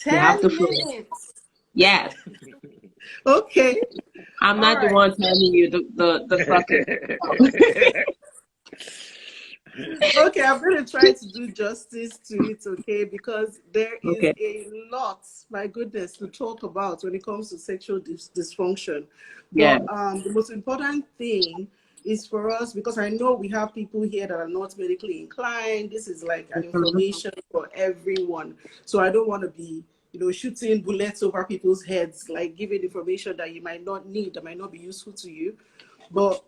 S2: you have
S11: 10
S2: the floor.
S11: minutes.
S2: Yes.
S11: Okay.
S2: I'm
S11: All
S2: not the
S11: right.
S2: one telling you the clock is
S11: Okay, I'm going to try to do justice to it, okay? Because there is
S2: okay.
S11: a lot, my goodness, to talk about when it comes to sexual dysfunction.
S2: Yeah.
S11: But the most important thing is for us, because I know we have people here that are not medically inclined. This is like an information for everyone. So I don't want to be, shooting bullets over people's heads, like giving information that you might not need, that might not be useful to you. But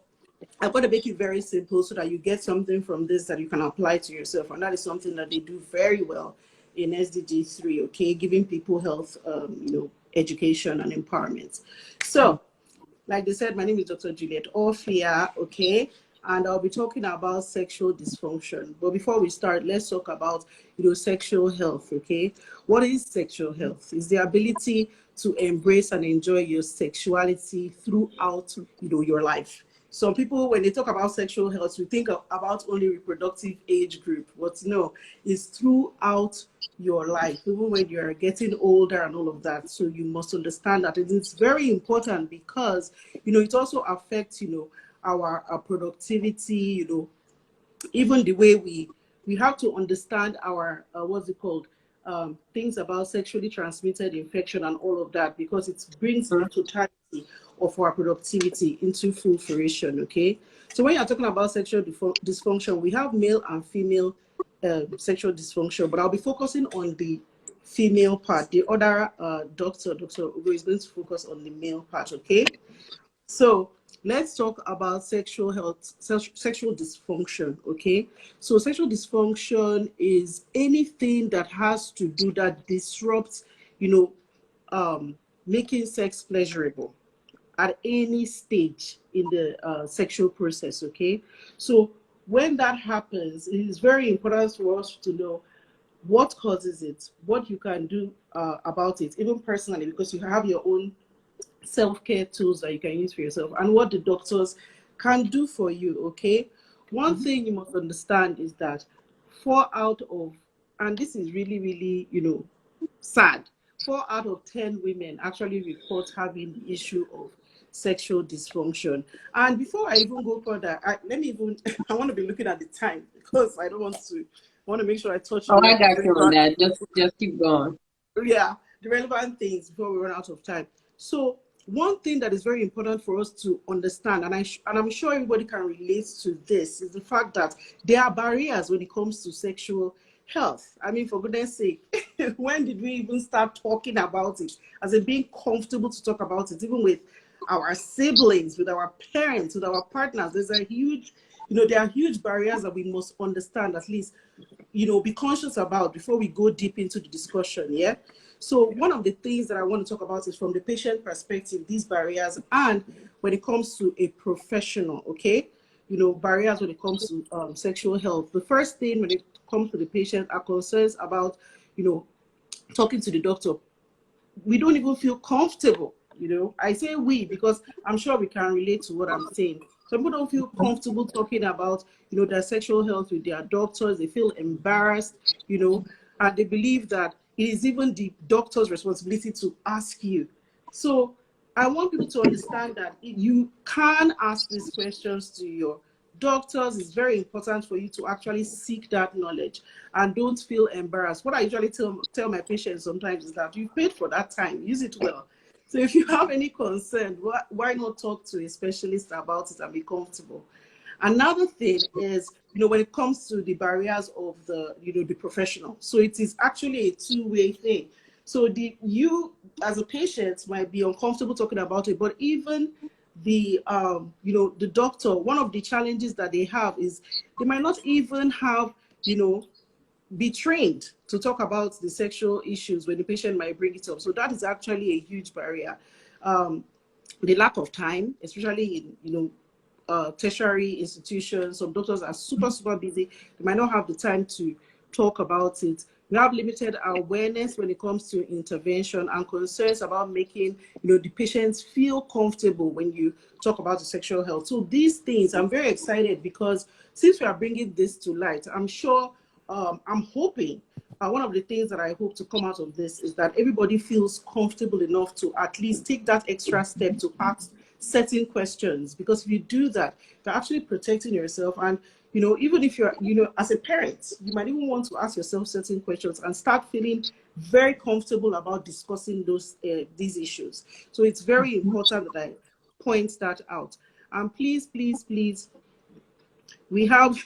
S11: I'm going to make it very simple so that you get something from this that you can apply to yourself. And that is something that they do very well in SDG-3, okay? Giving people health, education and empowerment. So, like they said, my name is Dr. Juliet Ophia, okay? And I'll be talking about sexual dysfunction. But before we start, let's talk about, sexual health, okay? What is sexual health? It's the ability to embrace and enjoy your sexuality throughout, your life. Some people, when they talk about sexual health, we think about only reproductive age group, but no, it's throughout your life, even when you're getting older and all of that. So you must understand that it's very important because, it also affects, our productivity, even the way we have to understand our, what's it called? Things about sexually transmitted infection and all of that, because it brings the totality of our productivity into full fruition, okay? So when you're talking about sexual dysfunction, we have male and female sexual dysfunction, but I'll be focusing on the female part. The other Dr. Ugo, is going to focus on the male part, okay? So let's talk about sexual health, sexual dysfunction, okay? So sexual dysfunction is anything that has to do that disrupts, making sex pleasurable at any stage in the sexual process, okay? So when that happens, it is very important for us to know what causes it, what you can do about it, even personally, because you have your own self-care tools that you can use for yourself, and what the doctors can do for you. Okay, one thing you must understand is that 4 out of, and this is really, really, sad, 4 out of 10 women actually report having the issue of sexual dysfunction. And before I even go further, let me even I want to be looking at the time, because I don't want to, I want to make sure I touch
S2: Oh,
S11: the
S2: I got you on
S11: relevant,
S2: that. Just keep going.
S11: yeah, the relevant things before we run out of time. So one thing that is very important for us to understand, and I'm sure everybody can relate to this, is the fact that there are barriers when it comes to sexual health. I mean, for goodness sake, when did we even start talking about it? As in being comfortable to talk about it, even with our siblings, with our parents, with our partners. There's a huge, there are huge barriers that we must understand, at least, be conscious about before we go deep into the discussion. Yeah. So one of the things that I want to talk about is from the patient perspective, these barriers, and when it comes to a professional, okay, barriers when it comes to sexual health. The first thing when it comes to the patient are concerns about, talking to the doctor. We don't even feel comfortable. I say we because I'm sure we can relate to what I'm saying. Some people don't feel comfortable talking about, their sexual health with their doctors. They feel embarrassed, and they believe that it is even the doctor's responsibility to ask you. So I want people to understand that you can ask these questions to your doctors. It's very important for you to actually seek that knowledge and don't feel embarrassed. What I usually tell my patients sometimes is that you've paid for that time, use it well. So if you have any concern, why not talk to a specialist about it and be comfortable? Another thing is, when it comes to the barriers of the professional. So it is actually a two-way thing. So you as a patient might be uncomfortable talking about it, but even the the doctor, one of the challenges that they have is they might not even have, be trained to talk about the sexual issues when the patient might bring it up. So that is actually a huge barrier. The lack of time, especially in tertiary institutions. Some doctors are super busy. They might not have the time to talk about it. We have limited awareness when it comes to intervention and concerns about making the patients feel comfortable when you talk about the sexual health. So these things, I'm very excited because since we are bringing this to light, I'm sure, I'm hoping, one of the things that I hope to come out of this is that everybody feels comfortable enough to at least take that extra step to ask certain questions, because if you do that, you're actually protecting yourself. And even if you're as a parent, you might even want to ask yourself certain questions and start feeling very comfortable about discussing these issues. So it's very important that I point that out. And please, we have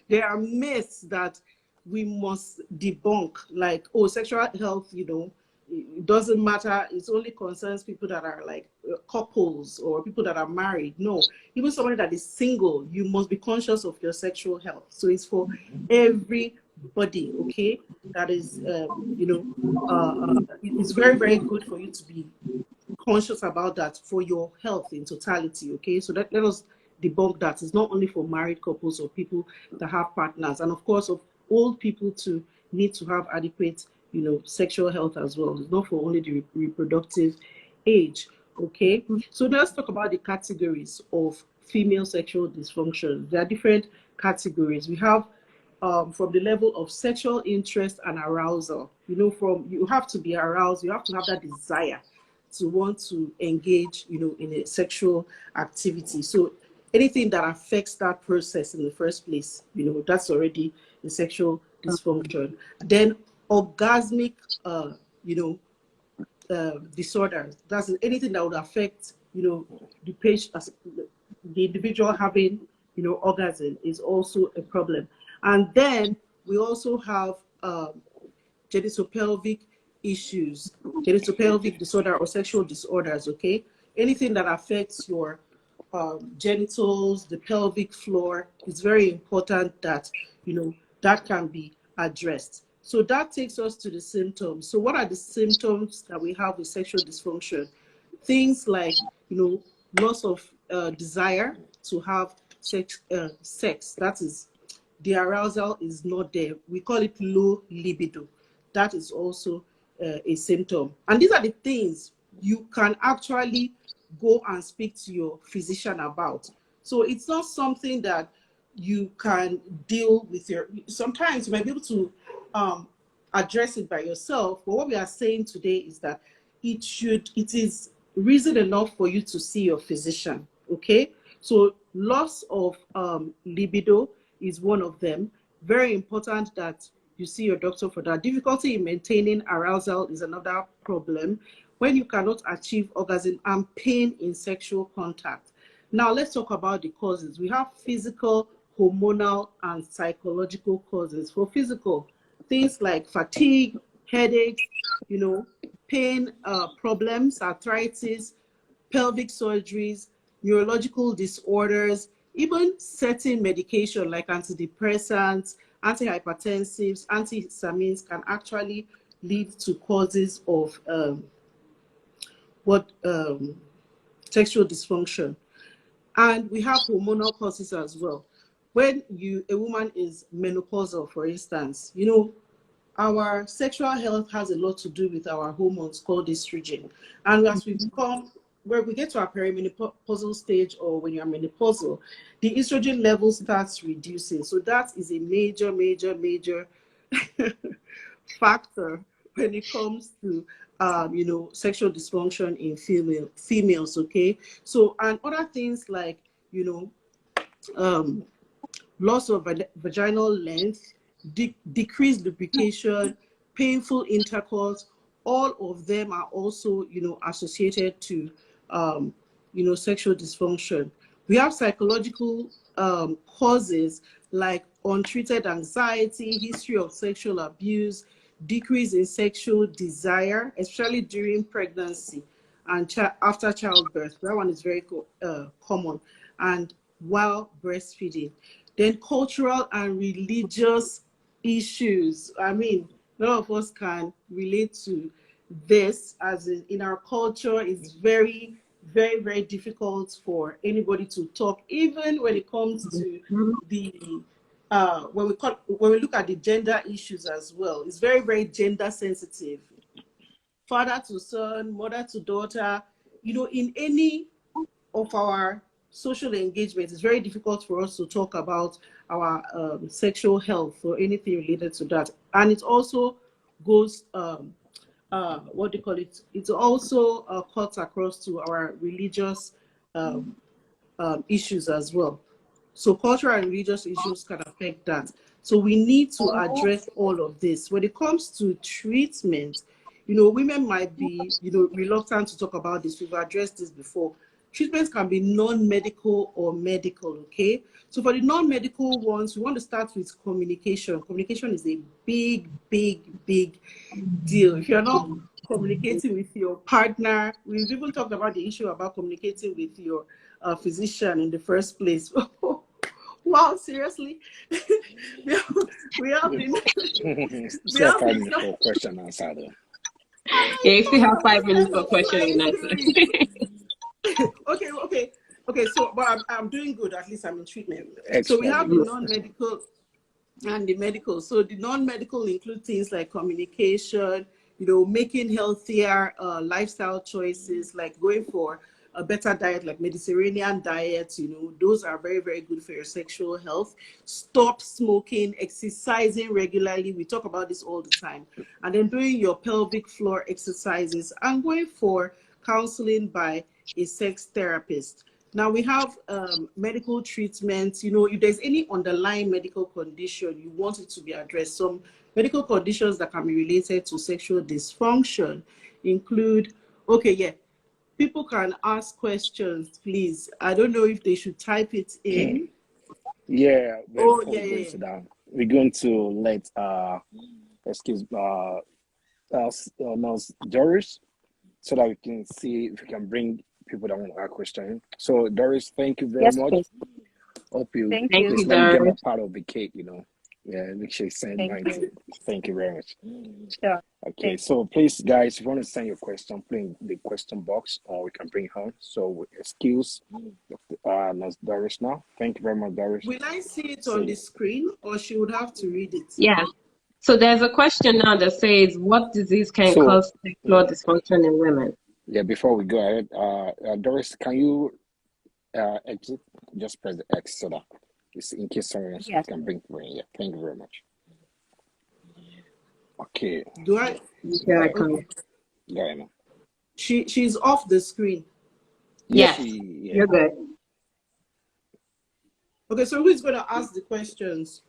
S11: there are myths that we must debunk, like, oh, sexual health, it doesn't matter, it only concerns people that are like couples or people that are married. No, even somebody that is single, you must be conscious of your sexual health. So it's for everybody. Okay, that is it's very, very good for you to be conscious about that for your health in totality. Okay, so let us debunk that. It's not only for married couples or people that have partners, and of course of old people to need to have adequate sexual health as well. It's not for only the reproductive age. Okay, so let's talk about the categories of female sexual dysfunction. There are different categories. We have from the level of sexual interest and arousal. You have to be aroused, you have to have that desire to want to engage, in a sexual activity. So anything that affects that process in the first place, that's already a sexual dysfunction. Then orgasmic, disorders. That's anything that would affect, the patient, the individual having, orgasm is also a problem. And then we also have genitopelvic issues, genitopelvic disorder or sexual disorders. Okay, anything that affects your genitals, the pelvic floor, it's very important that that can be addressed. So that takes us to the symptoms. So what are the symptoms that we have with sexual dysfunction? Things like loss of desire to have sex. That is the arousal is not there. We call it low libido. That is also a symptom. And these are the things you can actually go and speak to your physician about. So it's not something that you can deal with sometimes you might be able to address it by yourself. But what we are saying today is that it is reason enough for you to see your physician. Okay. So loss of libido is one of them. Very important that you see your doctor for that. Difficulty in maintaining arousal is another problem. When you cannot achieve orgasm and pain in sexual contact. Now let's talk about the causes. We have physical, hormonal, and psychological causes. For physical, things like fatigue, headaches, pain problems, arthritis, pelvic surgeries, neurological disorders, even certain medication like antidepressants, antihypertensives, antihistamines can actually lead to causes of sexual dysfunction. And we have hormonal causes as well. When a woman is menopausal, for instance, our sexual health has a lot to do with our hormones called estrogen. And as where we get to our perimenopausal stage, or when you're menopausal, the estrogen level starts reducing. So that is a major, major, major factor when it comes to sexual dysfunction in females. Okay, so and other things like loss of vaginal length, decreased lubrication, painful intercourse, all of them are also, associated to, sexual dysfunction. We have psychological causes like untreated anxiety, history of sexual abuse, decrease in sexual desire, especially during pregnancy and after childbirth. That one is very common. And while breastfeeding. Then cultural and religious issues. I mean, none of us can relate to this, as in our culture, it's very, very, very difficult for anybody to talk, even when it comes to the when we look at the gender issues as well. It's very, very gender sensitive. Father to son, mother to daughter, in any of our social engagement, it's very difficult for us to talk about our sexual health or anything related to that. And it also goes, what do you call it? It also cuts across to our religious issues as well. So cultural and religious issues can affect that. So we need to address all of this. When it comes to treatment, women might be, reluctant to talk about this. We've addressed this before. Treatments can be non-medical or medical, okay? So for the non-medical ones, we want to start with communication. Communication is a big, big, big deal. If you're not communicating with your partner, we've even talked about the issue about communicating with your physician in the first place. Wow, seriously? we have been...
S1: Still 5 minutes for question and answer though.
S2: Yeah, you still have 5 minutes for question and answer.
S11: Okay. So, but I'm doing good. At least I'm in treatment.
S1: Excellent.
S11: So we have the non-medical and the medical. So the non-medical include things like communication, making healthier lifestyle choices, like going for a better diet, like Mediterranean diets. Those are very, very good for your sexual health. Stop smoking, exercising regularly. We talk about this all the time. And then doing your pelvic floor exercises and going for counseling by a sex therapist. Now we have medical treatments. If there's any underlying medical condition you want it to be addressed, some medical conditions that can be related to sexual dysfunction include, people can ask questions, please. I don't know if they should type it in.
S1: Yeah. We're going to let Nurse Doris, so that we can see if we can bring people that want to ask questions. So Doris, thank you very much.
S10: Please.
S1: Hope you
S10: Thank
S2: Thank
S10: you.
S2: you,
S1: let me get my
S2: Doris.
S1: part of the cake, Yeah, make sure you send
S10: Thank
S1: mine
S10: you.
S1: too. Thank you very much.
S10: Sure.
S1: Okay,
S10: Thank
S1: so please, guys, if you want to send your question, put in the question box, or we can bring her. So, excuse, Doris now. Thank you very much, Doris.
S11: Will I see it
S1: So,
S11: on the screen or she would have to read it?
S2: Yeah. So there's a question now that says, what disease can
S1: so
S2: cause sexual dysfunction in women?
S1: yeah, before we go ahead, Doris, can you exit? Just press the X so that it's in case someone else
S10: Yes.
S1: can bring her in. Yeah, thank you very much. Okay,
S11: Do I?
S2: Yeah, I can.
S11: Okay.
S1: go ahead, man.
S11: She's off the screen.
S1: Yes,
S2: Yes,
S1: yeah,
S2: you're good.
S11: Okay, so who's going to ask the questions?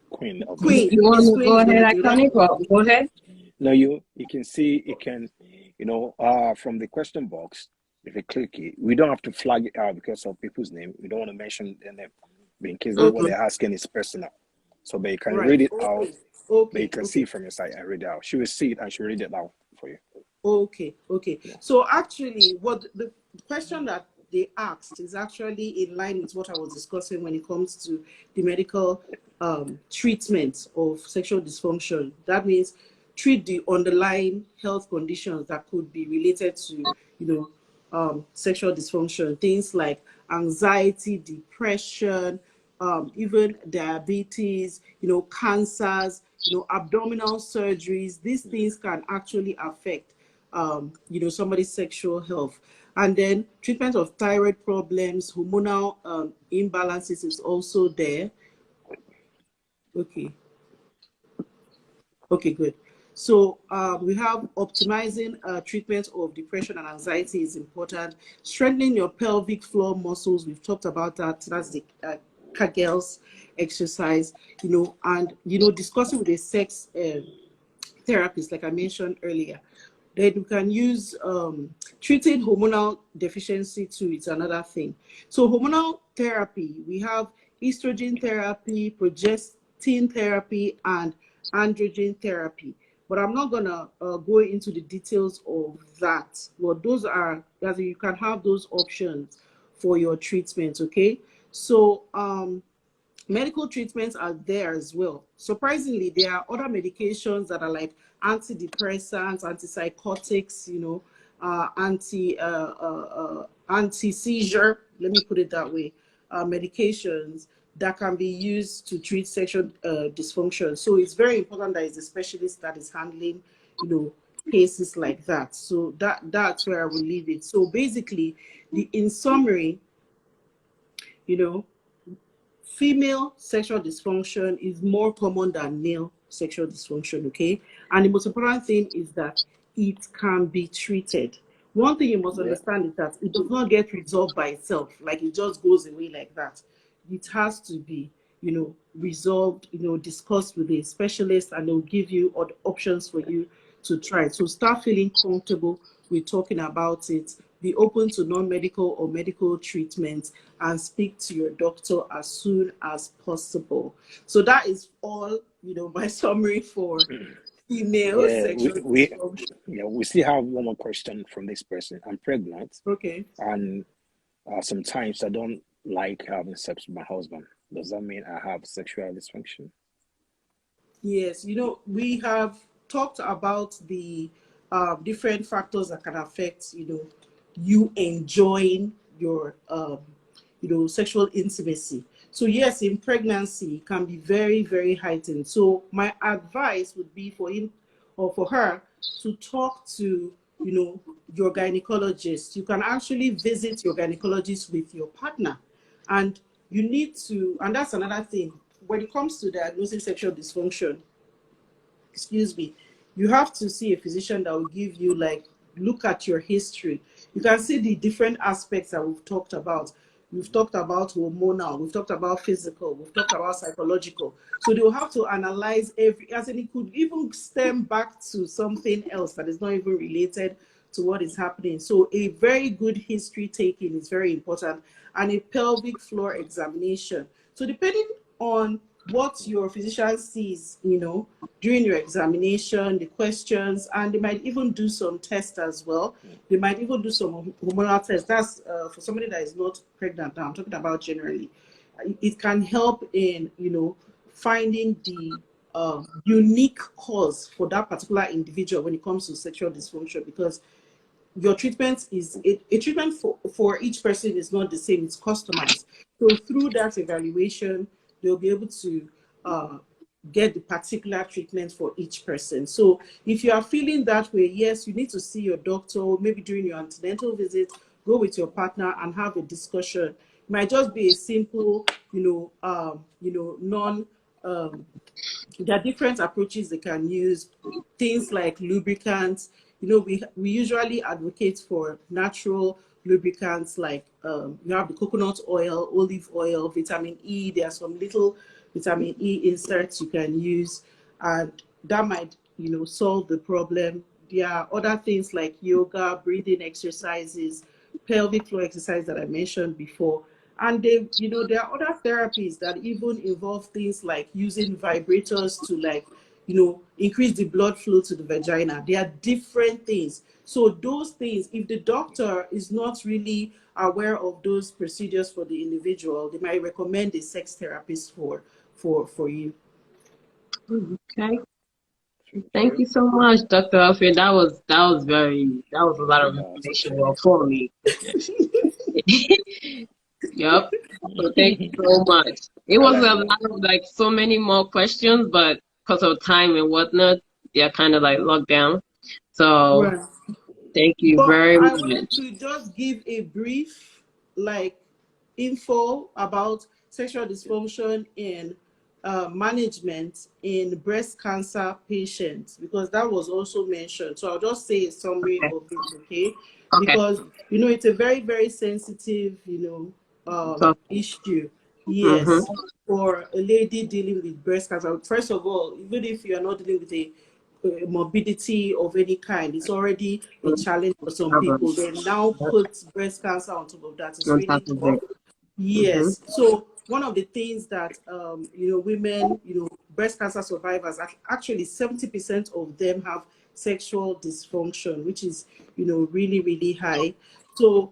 S1: Queen,
S11: Queen.
S2: You want
S11: Miss
S2: me to
S11: Queen
S2: go
S11: is going
S2: ahead,
S11: to do that.
S2: Iconic? Well, go ahead.
S1: No, you can see it can, from the question box. If you click it, we don't have to flag it out because of people's name. We don't want to mention their name, but in case what
S11: Okay.
S1: they're asking is personal. So, but you can
S11: Right.
S1: read it out.
S11: Okay.
S1: But you
S11: Okay.
S1: can see
S11: Okay.
S1: from your side and read it out. She will see it and she'll read it out for you.
S11: Okay. Okay.
S1: Yeah.
S11: So actually, what the question that they asked is actually in line with what I was discussing when it comes to the medical treatment of sexual dysfunction. That means treat the underlying health conditions that could be related to, sexual dysfunction. Things like anxiety, depression, even diabetes, cancers, abdominal surgeries. These things can actually affect somebody's sexual health. And then treatment of thyroid problems, hormonal imbalances is also there. Okay. Okay, good. So we have optimizing treatment of depression and anxiety is important. Strengthening your pelvic floor muscles, we've talked about that. That's the Kegels exercise, and, discussing with a sex therapist, like I mentioned earlier. Then you can use treating hormonal deficiency too. It's another thing. So hormonal therapy, we have estrogen therapy, progestin therapy, and androgen therapy. But I'm not gonna go into the details of that. Well, those are, as you can have those options for your treatment. Okay. So medical treatments are there as well. Surprisingly, there are other medications that are like antidepressants, antipsychotics, anti-seizure, let me put it that way, medications that can be used to treat sexual dysfunction. So it's very important that it's a specialist that is handling, cases like that. So that's where I will leave it. So basically, in summary, you know, female sexual dysfunction is more common than male sexual dysfunction, okay? And the most important thing is that it can be treated. One thing you must understand is that it does not get resolved by itself, like it just goes away like that. It has to be, resolved, discussed with a specialist, and they'll give you other options for you to try. So start feeling comfortable with talking about it. Be open to non-medical or medical treatment, and speak to your doctor as soon as possible. So that is all, my summary for female
S1: Yeah,
S11: sexual
S1: we
S11: dysfunction.
S1: we still have one more question from this person. I'm pregnant,
S11: Okay.
S1: and sometimes I don't like having sex with my husband. Does that mean I have sexual dysfunction?
S11: Yes, we have talked about the different factors that can affect, you enjoying your, sexual intimacy. So yes, in pregnancy, it can be very, very heightened. So my advice would be for him or for her to talk to, your gynecologist. You can actually visit your gynecologist with your partner, and you need to, and that's another thing when it comes to diagnosing sexual dysfunction, excuse me, you have to see a physician that will give you, like, look at your history. You can see the different aspects that we've talked about. We've talked about hormonal, we've talked about physical, we've talked about psychological. So they'll have to analyze as in it could even stem back to something else that is not even related to what is happening. So a very good history taking is very important, and a pelvic floor examination. So depending on what your physician sees, during your examination, the questions, and they might even do some tests as well. They might even do some hormonal tests. That's for somebody that is not pregnant now. I'm talking about generally. it can help in, finding the unique cause for that particular individual when it comes to sexual dysfunction, because your treatment is a treatment for each person is not the same, it's customized. So through that evaluation, they'll be able to get the particular treatment for each person. So if you are feeling that way, yes, you need to see your doctor, maybe during your antenatal visit, go with your partner and have a discussion. It might just be a simple, non there are different approaches they can use, things like lubricants. We usually advocate for natural lubricants, like you have the coconut oil, olive oil, vitamin E. There are some little vitamin E inserts you can use, and that might solve the problem. There are other things like yoga, breathing exercises, pelvic floor exercise that I mentioned before. And there are other therapies that even involve things like using vibrators to, like, increase the blood flow to the vagina. They are different things. So those things, if the doctor is not really aware of those procedures for the individual, they might recommend a sex therapist for you.
S2: Okay. Thank you so much, Dr. Alfred. That was a lot of information for me. Yep. So thank you so much. It was a lot of, like, so many more questions, but because of time and whatnot, they're kind of like locked down. So
S11: Right.
S2: thank you
S11: But
S2: very
S11: I
S2: much.
S11: want to just give a brief, like, info about sexual dysfunction in management in breast cancer patients, because that was also mentioned. So I'll just say a summary
S2: Okay.
S11: of it, okay?
S2: Okay.
S11: Because it's a very, very sensitive,
S2: So,
S11: issue.
S2: mm-hmm.
S11: Yes, for a lady dealing with breast cancer. First of all, even if you are not dealing with a morbidity of any kind, it's already a challenge for some people. Then now put breast cancer on top of that, it's
S2: On top
S11: really
S2: of
S11: tough.
S2: it. Mm-hmm.
S11: Yes. So one of the things that women, breast cancer survivors, actually 70% of them have sexual dysfunction, which is really, really high. So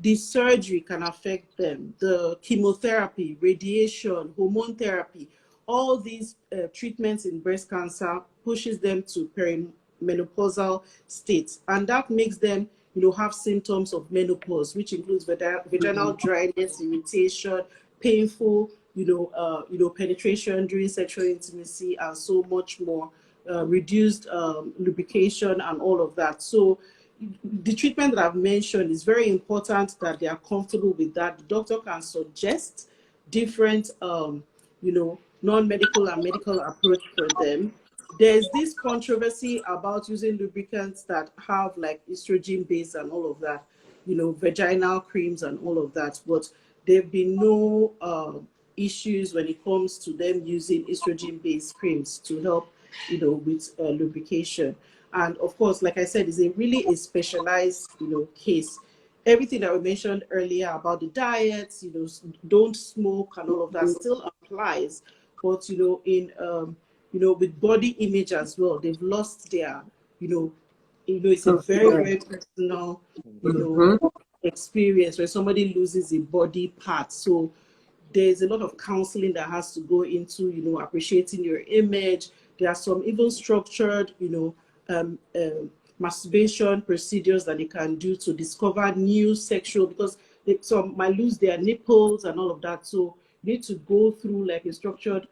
S11: the surgery can affect them, the chemotherapy, radiation, hormone therapy, all these treatments in breast cancer pushes them to perimenopausal states, and that makes them have symptoms of menopause, which includes vaginal dryness, irritation, painful penetration during sexual intimacy, and so much more, reduced lubrication and all of that. So the treatment that I've mentioned is very important, that they are comfortable with that. The doctor can suggest different non-medical and medical approach for them. There's this controversy about using lubricants that have, like, estrogen base and all of that, vaginal creams and all of that, but there have been no issues when it comes to them using estrogen based creams to help with lubrication. And of course, like I said, it's really a specialized case. Everything that we mentioned earlier about the diets, don't smoke and all of that still applies. But in with body image as well, they've lost their it's a very, very personal
S2: Mm-hmm.
S11: experience when somebody loses a body part. So there's a lot of counseling that has to go into appreciating your image. There are some even structured masturbation procedures that they can do to discover new sexual, because some might lose their nipples and all of that. So you need to go through, like, a structured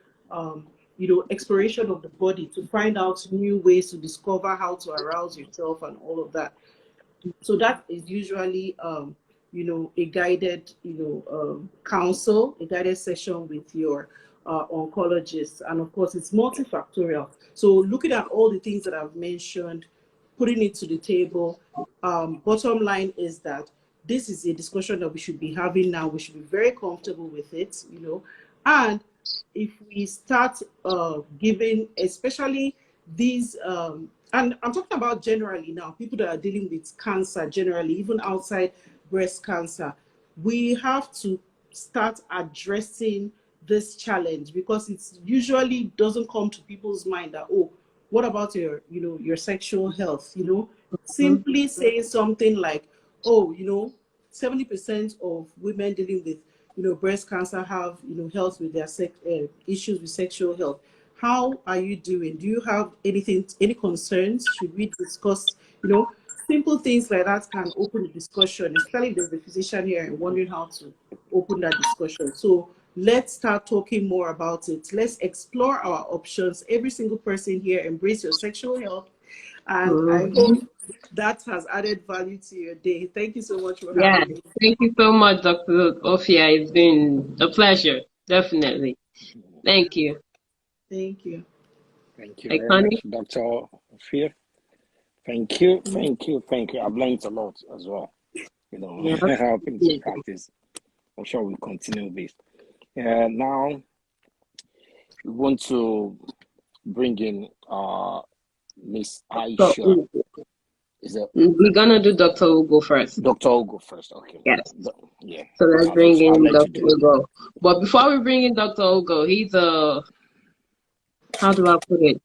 S11: exploration of the body to find out new ways to discover how to arouse yourself and all of that. So that is usually a guided counsel, a guided session with your oncologist. And of course, it's multifactorial. So looking at all the things that I've mentioned, putting it to the table, bottom line is that this is a discussion that we should be having now. We should be very comfortable with it, and if we start giving, especially these, and I'm talking about generally now, people that are dealing with cancer generally, even outside breast cancer, we have to start addressing this challenge, because it usually doesn't come to people's mind that, oh, what about your sexual health? Simply saying something like, oh, 70% of women dealing with breast cancer have, health with their issues with sexual health. How are you doing? Do you have any concerns? Should we discuss, simple things like that can open the discussion, especially if there's a physician here and wondering how to open that discussion. So let's start talking more about it. Let's explore our options. Every single person here, embrace your sexual health. And I hope that has added value to your day. Thank you so much for
S2: Yeah,
S11: having me.
S2: thank you so much, Dr. Ofia. It's been a pleasure, definitely. Thank you.
S11: Thank you.
S1: Thank you very
S2: Iconic.
S1: much, Dr. Fear. Thank you. I've learned a lot as well.
S2: Yeah,
S1: Helping to practice. I'm sure we'll continue this. Now we want to bring in Miss
S2: so
S1: Aisha. Is it
S2: we're gonna do Dr. Ugo first.
S1: Dr. Ugo first? Okay.
S2: Yes.
S1: Yeah.
S2: So let's bring
S1: I'll
S2: in
S1: let you
S2: Dr.
S1: do it.
S2: Ugo. But before we bring in Dr. Ugo, he's how do I put it?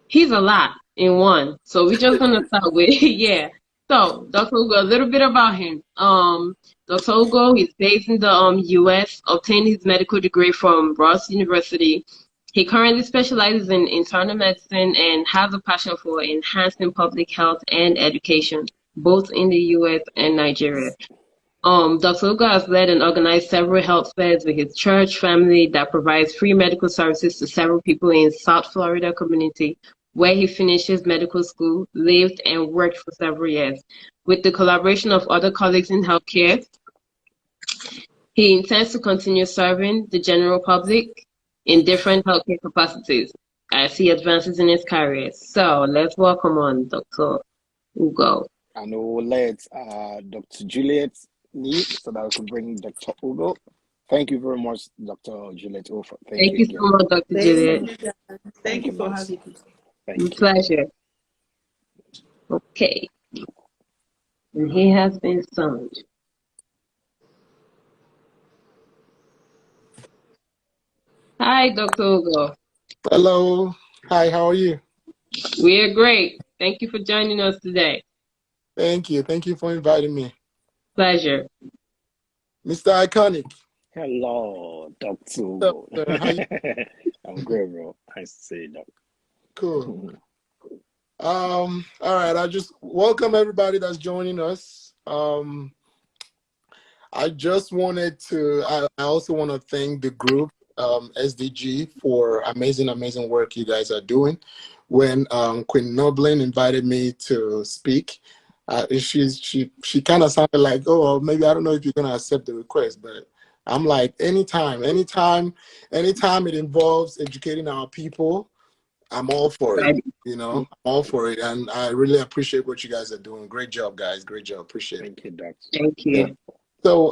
S2: He's a lot in one. So we're just gonna start with yeah. So Dr. Ugo, a little bit about him. Dr. Ugo, he's based in the US, obtained his medical degree from Ross University. He currently specializes in internal medicine and has a passion for enhancing public health and education, both in the US and Nigeria. Dr. Ugo has led and organized several health fairs with his church family that provides free medical services to several people in South Florida community, where he finished his medical school, lived, and worked for several years. With the collaboration of other colleagues in healthcare, he intends to continue serving the general public in different healthcare capacities as he advances in his career. So let's welcome on Dr. Ugo.
S1: And we'll let Dr. Juliet lead so that we can bring Dr. Ugo. Thank you very much, Dr. Juliet.
S2: Thank you so much, Dr. Juliet.
S11: Thank you for having me.
S1: Thank you.
S2: Pleasure. Okay. And he has been summoned. Hi, Dr. Ugo.
S12: Hello. Hi, how are you?
S2: We are great. Thank you for joining us today.
S12: Thank you. Thank you for inviting me.
S2: Pleasure.
S12: Mr. Iconic.
S1: Hello, Dr. Ugo.
S12: How you?
S1: I'm great, bro. Nice to see you, Doc.
S12: Cool. All right. I just welcome everybody that's joining us. I just wanted to, I also want to thank the group, SDG, for amazing work you guys are doing. When Queen Noblin invited me to speak, she kind of sounded like, oh, well, maybe I don't know if you're going to accept the request, but I'm like, anytime it involves educating our people, I'm all for it. I'm all for it. And I really appreciate what you guys are doing. Great job, guys. Great job. Appreciate it.
S1: Thank you, Doc.
S2: Thank you.
S12: Yeah. So,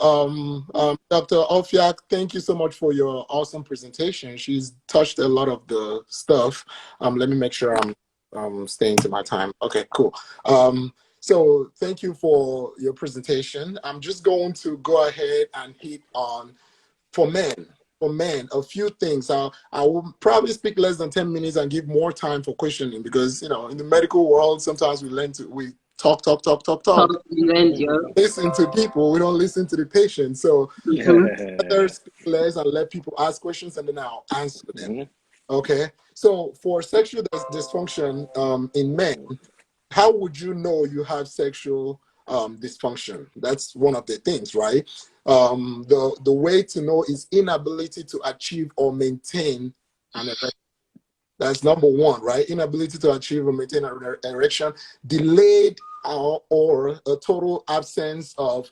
S12: Dr. Ofiak, thank you so much for your awesome presentation. She's touched a lot of the stuff. Let me make sure I'm staying to my time. Okay, cool. So thank you for your presentation. I'm just going to go ahead and hit on for men, a few things. I will probably speak less than 10 minutes and give more time for questioning because, in the medical world, sometimes we talk. Listen to people, we don't listen to the patient. So better speak less and let people ask questions and then I'll answer them. Okay. So for sexual dysfunction in men, how would you know you have sexual dysfunction? That's one of the things, right? The way to know is inability to achieve or maintain an erection. That's number one, right? Inability to achieve or maintain an erection, delayed or a total absence of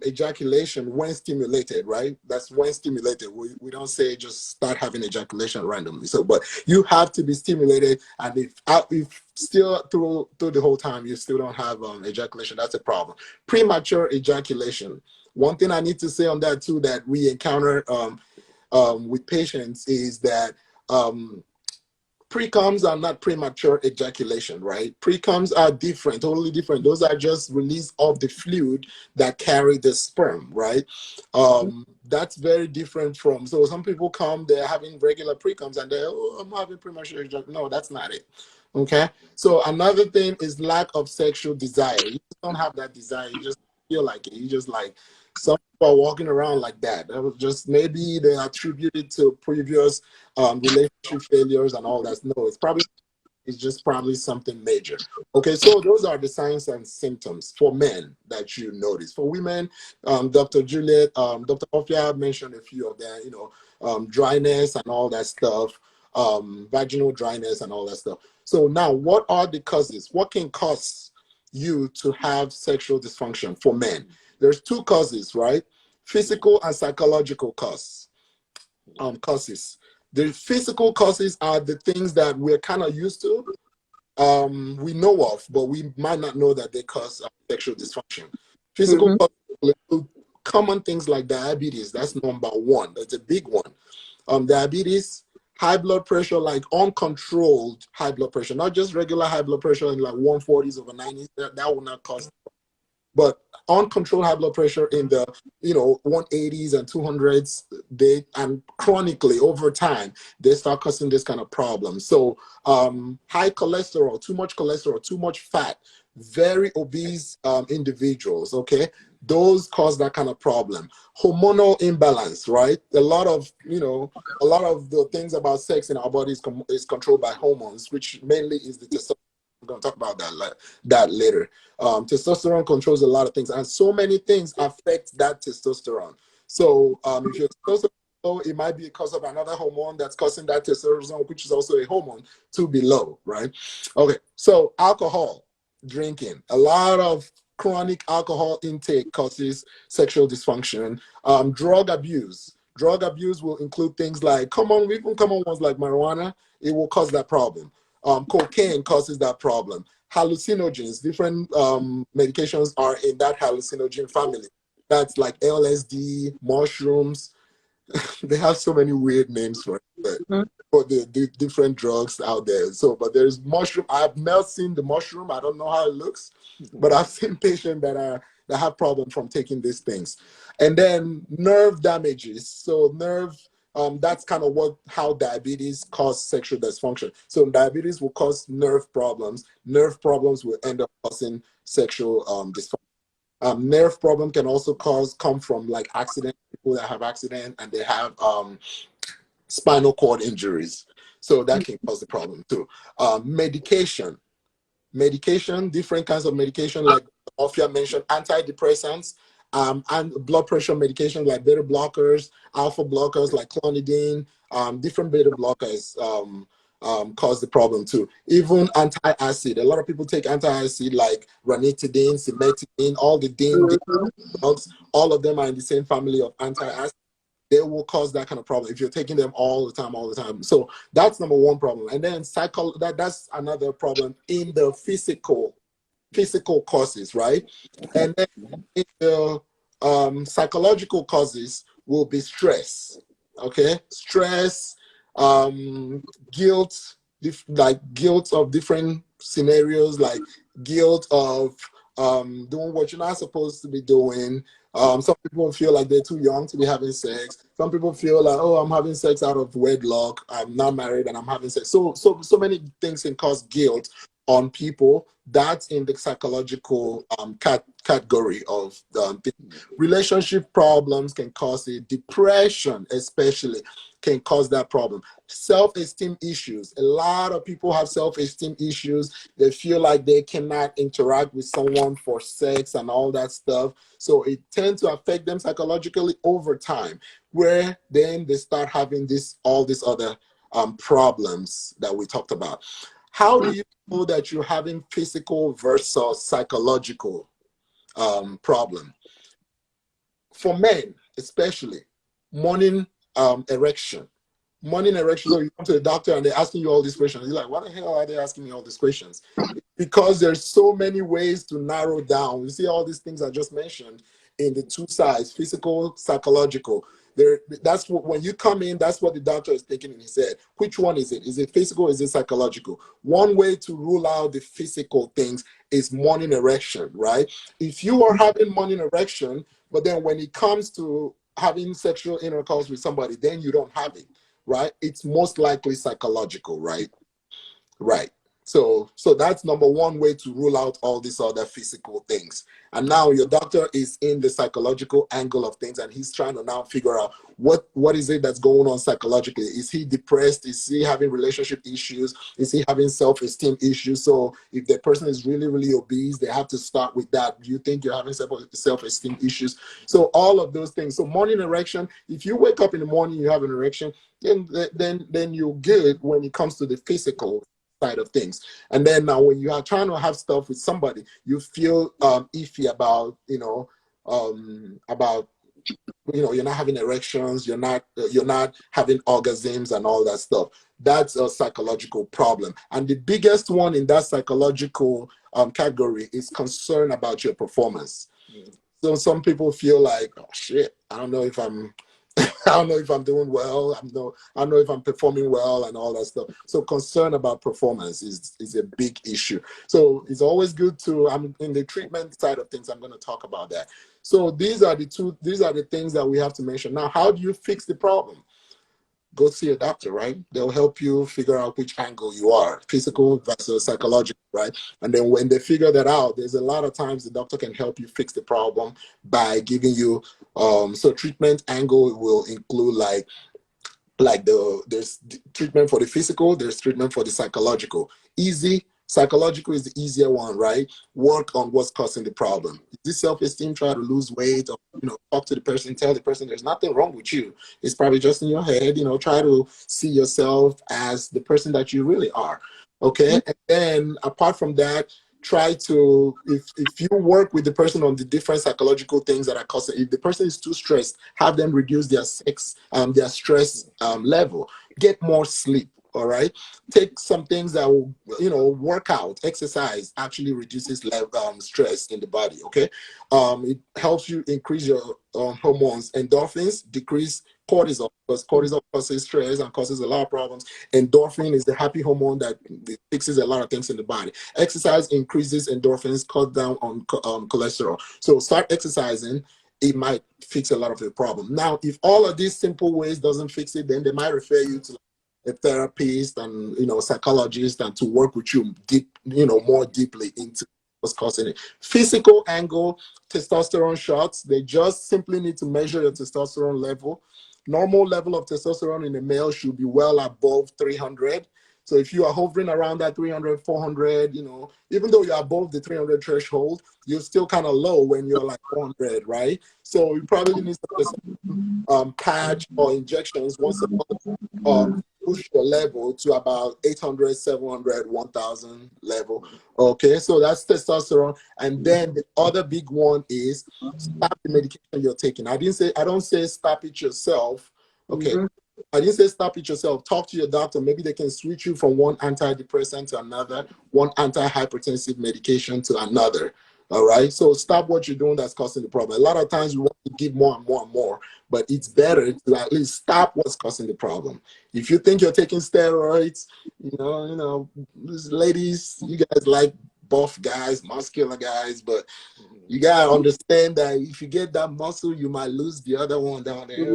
S12: ejaculation when stimulated, right? That's when stimulated. We don't say just start having ejaculation randomly. So, but you have to be stimulated, and if still through the whole time you still don't have ejaculation, that's a problem. Premature ejaculation. One thing I need to say on that too that we encounter with patients is that precoms are not premature ejaculation, right? Precoms are different, totally different. Those are just release of the fluid that carry the sperm, right? That's very different from, so some people come, they're having regular precoms and they're, oh, I'm having premature ejaculation. No, that's not it, okay? So another thing is lack of sexual desire. You don't have that desire, you just feel like it. You just like, some are walking around like that. That was just maybe they attributed to previous relationship failures and all that. No, it's just probably something major. Okay, so those are the signs and symptoms for men that you notice. For women, Dr. Juliet, Dr. Ofia mentioned a few of them, dryness and all that stuff, vaginal dryness and all that stuff. So now, what are the causes? What can cause you to have sexual dysfunction for men? There's two causes, right? Physical and psychological causes. The physical causes are the things that we're kind of used to, we know of, but we might not know that they cause sexual dysfunction. Physical causes include common things like diabetes. That's number one. That's a big one. Diabetes, high blood pressure, like uncontrolled high blood pressure, not just regular high blood pressure in like 140s over 90s. That will not cause, but uncontrolled high blood pressure in the 180s and 200s, and chronically over time they start causing this kind of problem. So high cholesterol, too much fat, very obese individuals, okay, those cause that kind of problem. Hormonal imbalance, right? A lot of the things about sex in our bodies is controlled by hormones, which mainly is the testosterone. I'm going to talk about that later. Testosterone controls a lot of things, and so many things affect that testosterone. So if your testosterone is low, it might be because of another hormone that's causing that testosterone, which is also a hormone, to be low, right? Okay, so alcohol drinking, a lot of chronic alcohol intake causes sexual dysfunction. Drug abuse will include things like common ones like marijuana. It will cause that problem. Cocaine causes that problem. Hallucinogens, different medications are in that hallucinogen family. That's like LSD, mushrooms. They have so many weird names for it, for the different drugs out there. So, but there's mushroom. I've not seen the mushroom. I don't know how it looks, but I've seen patients that have problems from taking these things. And then nerve damages. So that's kind of how diabetes causes sexual dysfunction. So diabetes will cause nerve problems. Nerve problems will end up causing sexual dysfunction. Nerve problem can also come from like accident, people that have accident and they have spinal cord injuries. So that can cause the problem too. Medication, different kinds of medication, like Ofia mentioned, antidepressants, and blood pressure medication like beta blockers, alpha blockers like clonidine, different beta blockers cause the problem too. Even anti-acid. A lot of people take anti-acid like ranitidine, cimetidine, all the drugs. All of them are in the same family of anti-acid. They will cause that kind of problem if you're taking them all the time. So that's number one problem. And then that's another problem in the physical causes, right? And then in the psychological causes will be stress. Okay, stress, guilt, like guilt of different scenarios, like guilt of doing what you're not supposed to be doing. Some people feel like they're too young to be having sex. Some people feel like, oh, I'm having sex out of wedlock. I'm not married and I'm having sex. So many things can cause guilt on people. That's in the psychological category of relationship problems can cause it. Depression, especially, can cause that problem. Self-esteem issues. A lot of people have self-esteem issues. They feel like they cannot interact with someone for sex and all that stuff. So it tends to affect them psychologically over time, where then they start having all these other problems that we talked about. How do you know that you're having physical versus psychological problem? For men, especially, morning erection. Morning erection, so you come to the doctor and they're asking you all these questions. You're like, what the hell are they asking me all these questions? Because there's so many ways to narrow down. You see all these things I just mentioned in the two sides, physical, psychological. That's what, when you come in, that's what the doctor is thinking in his head. Which one is it? Is it physical? Is it psychological? One way to rule out the physical things is morning erection, right? If you are having morning erection, but then when it comes to having sexual intercourse with somebody, then you don't have it, right? It's most likely psychological, right? Right. So that's number one way to rule out all these other physical things. And now your doctor is in the psychological angle of things, and he's trying to now figure out what is it that's going on psychologically. Is he depressed? Is he having relationship issues? Is he having self-esteem issues? So if the person is really, really obese, they have to start with that. Do you think you're having self-esteem issues? So all of those things. So morning erection, if you wake up in the morning, you have an erection, then you're good when it comes to the physical side of things. And then now when you are trying to have stuff with somebody, you feel iffy about you're not having erections, you're not having orgasms and all that stuff. That's a psychological problem. And the biggest one in that psychological category is concern about your performance. So some people feel like, oh shit, I don't know if I'm doing well. I don't know if I'm performing well and all that stuff. So concern about performance is a big issue. So it's always good to, I'm in the treatment side of things, I'm going to talk about that. So these are the things that we have to mention. Now, how do you fix the problem? Go see a doctor, right? They'll help you figure out which angle you are, physical versus psychological, right? And then when they figure that out, there's a lot of times the doctor can help you fix the problem by giving you, so treatment angle will include there's treatment for the physical, there's treatment for the psychological. Psychological is the easier one, right? Work on what's causing the problem. Is this self-esteem, try to lose weight, or talk to the person, tell the person there's nothing wrong with you. It's probably just in your head, try to see yourself as the person that you really are. Okay. And then apart from that, try to, if you work with the person on the different psychological things that are causing, if the person is too stressed, have them reduce their stress level, get more sleep. All right, take some things that will, work out, exercise actually reduces stress in the body. Okay, it helps you increase your hormones, endorphins, decrease cortisol, because cortisol causes stress and causes a lot of problems. Endorphin is the happy hormone that fixes a lot of things in the body. Exercise increases endorphins, cut down on cholesterol. So start exercising. It might fix a lot of the problem. Now, if all of these simple ways doesn't fix it, then they might refer you to a therapist and psychologist, and to work with you more deeply into what's causing it. Physical angle, testosterone shots, they just simply need to measure your testosterone level. Normal level of testosterone in a male should be well above 300. So if you are hovering around that 300, 400, even though you're above the 300 threshold, you're still kind of low when you're like 400, right? So you probably need some patch or injections once a month, push your level to about 800, 700, 1000 level. Okay, so that's testosterone. And then the other big one is stop the medication you're taking. I don't say stop it yourself. Okay. I didn't say stop it yourself. Talk to your doctor. Maybe they can switch you from one antidepressant to another, one antihypertensive medication to another. All right. So stop what you're doing that's causing the problem. A lot of times we want to give more and more and more, but it's better to at least stop what's causing the problem. If you think you're taking steroids, ladies, you guys like buff guys, muscular guys, but you gotta understand that if you get that muscle, you might lose the other one down there.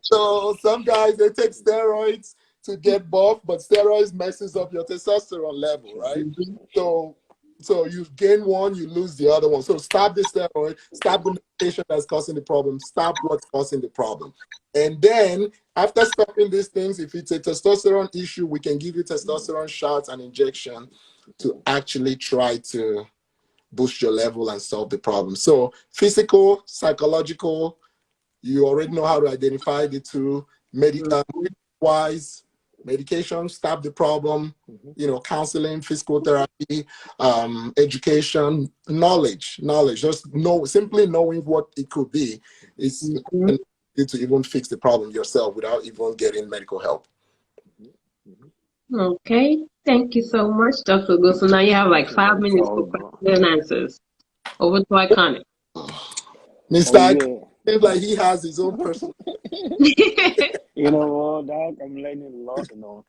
S12: So some guys, they take steroids to get buff, but steroids messes up your testosterone level, right? So you gain one, you lose the other one. So stop the steroid, stop the medication that's causing the problem, stop what's causing the problem. And then after stopping these things, if it's a testosterone issue, we can give you testosterone shots and injection to actually try to boost your level and solve the problem. So physical, psychological, you already know how to identify the two. Wise, medication, stop the problem, counseling, physical therapy, education, knowledge, just simply knowing what it could be is to even fix the problem yourself without even getting medical help.
S2: Okay, thank you so much, Dr. Good. So now you have like 5 minutes for questions and answers. Over to Iconic.
S12: Mr. Seems like he has his own personal.
S1: You know what, Doc? I'm learning a lot.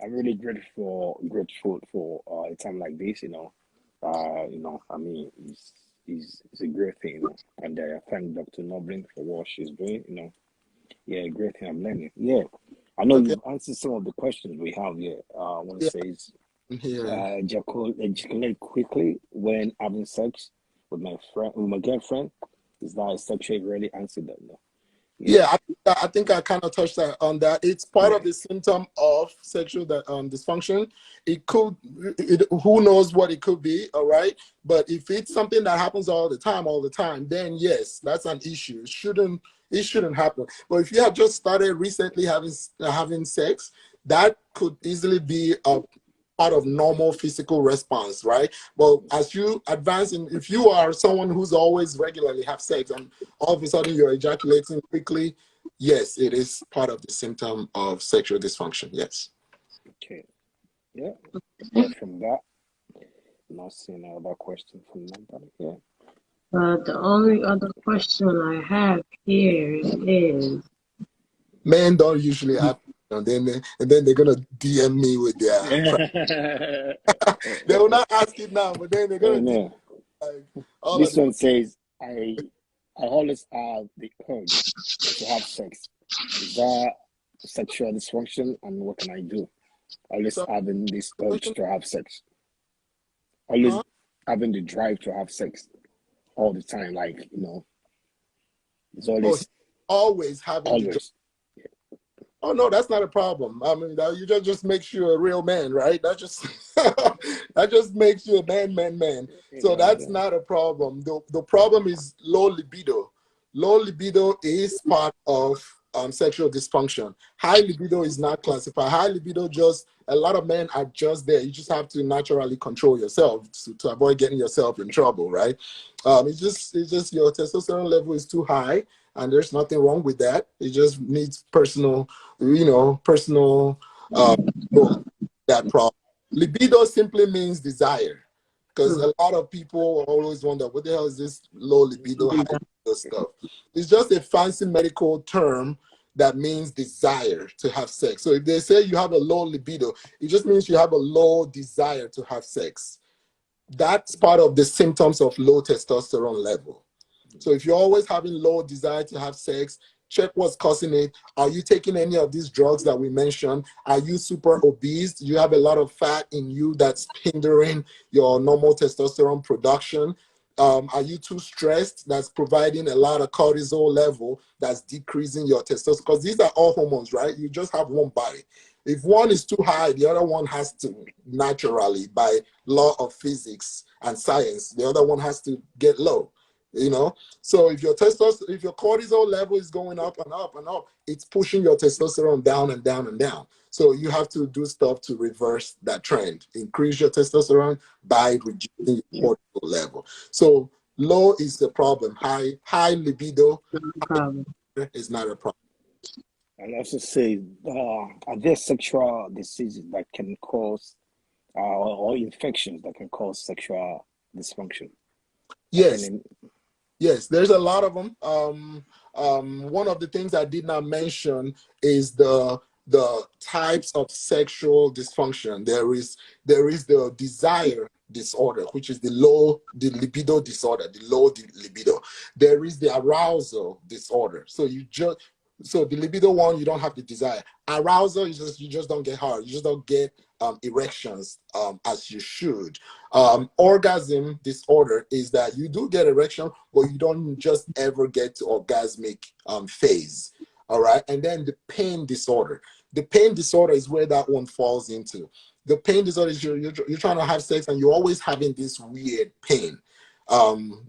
S1: I'm really grateful for a time like this. I mean, it's a great thing. And I thank Dr. Noblin for what she's doing. Yeah, great thing. I'm learning. Yeah. I know
S12: Okay.
S1: you've answered some of the questions we have here. One
S12: Yeah.
S1: says,
S12: Here.
S1: ejaculate quickly when having sex with my girlfriend. Is that a sexual? Really answered that, no. Yeah,
S12: Yeah, I think I kind of touched on that. It's part
S1: yeah.
S12: of the symptom of sexual dysfunction. It could, who knows what it could be, all right? But if it's something that happens all the time, then yes, that's an issue. It shouldn't happen. But if you have just started recently having sex, that could easily be a part of normal physical response, right? Well, as you advance in, if you are someone who's always regularly have sex and all of a sudden you're ejaculating quickly, yes, it is part of the symptom of sexual dysfunction. Yes.
S1: Okay, yeah. Apart from that, not seeing another question from nobody. Yeah.
S2: The only other question I have here is,
S12: Men don't usually ask, and then they're gonna DM me with their. They will not ask it now, but then they're
S1: Oh
S12: gonna DM
S1: no.
S12: like all of
S1: This
S12: them.
S1: one says, I always have the urge to have sex. Is that sexual dysfunction? And what can I do? Always
S12: So,
S1: having this urge to have sex. Always
S12: huh?
S1: having the drive to have sex all the time. Like, it's
S12: Oh,
S1: always,
S12: always having the.
S1: always.
S12: Oh no, that's not a problem. I mean, you just makes you a real man, right? That just that just makes you a man. So that's not a problem. The problem is low libido. Low libido is part of sexual dysfunction. High libido is not classified. High libido, just a lot of men are just there. You just have to naturally control yourself to avoid getting yourself in trouble, right? It's just your testosterone level is too high, and there's nothing wrong with that. It just needs personal control, that problem. Libido simply means desire, because a lot of people always wonder what the hell is this low libido, high libido stuff. It's just a fancy medical term that means desire to have sex. So if they say you have a low libido, it just means you have a low desire to have sex. That's part of the symptoms of low testosterone level. So if you're always having low desire to have sex, check what's causing it. Are you taking any of these drugs that we mentioned? Are you super obese? Do you have a lot of fat in you that's hindering your normal testosterone production? Are you too stressed? That's providing a lot of cortisol level that's decreasing your testosterone. Because these are all hormones, right? You just have one body. If one is too high, the other one has to naturally, by law of physics and science, the other one has to get low. So if your cortisol level is going up and up and up, it's pushing your testosterone down and down and down. So you have to do stuff to reverse that trend. Increase your testosterone by reducing your cortisol level. So low is the problem. High libido is not a problem.
S1: And also say, are there sexual diseases that can cause, or infections that can cause sexual dysfunction?
S12: Yes. Yes, there's a lot of them. One of the things I did not mention is the types of sexual dysfunction. There is the desire disorder, which is the libido disorder, the low libido. There is the arousal disorder. So the libido one, you don't have the desire. Arousal, you just don't get hard. You just don't get erections as you should. Orgasm disorder is that you do get erection, but you don't just ever get to orgasmic phase. All right. And then the pain disorder. The pain disorder is where that one falls into. The pain disorder is you're trying to have sex and you're always having this weird pain.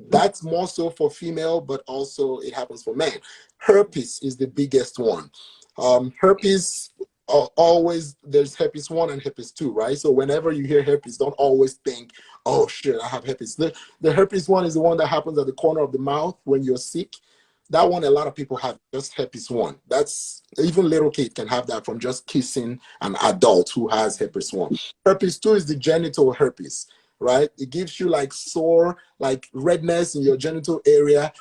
S12: That's more so for female, but also it happens for men. Herpes is the biggest one. Herpes, always there's herpes 1 and herpes 2, right? So whenever you hear herpes, don't always think, oh shit, I have herpes. The herpes 1 is the one that happens at the corner of the mouth when you're sick. That one, a lot of people have just herpes 1. That's, even little kid can have that from just kissing an adult who has herpes 1. Herpes 2 is the genital herpes, right? It gives you like sore, like redness in your genital area.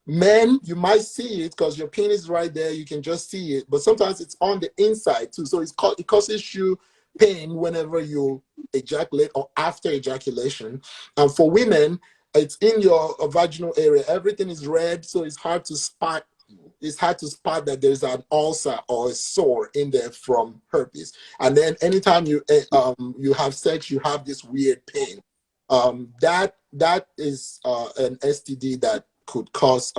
S12: Men, you might see it because your penis is right there. You can just see it, but sometimes it's on the inside too. So it causes you pain whenever you ejaculate or after ejaculation. And for women, it's in your vaginal area. Everything is red, so it's hard to spot it's hard to spot that there's an ulcer or a sore in there from herpes. And then anytime you have sex, you have this weird pain. That is an STD that could cause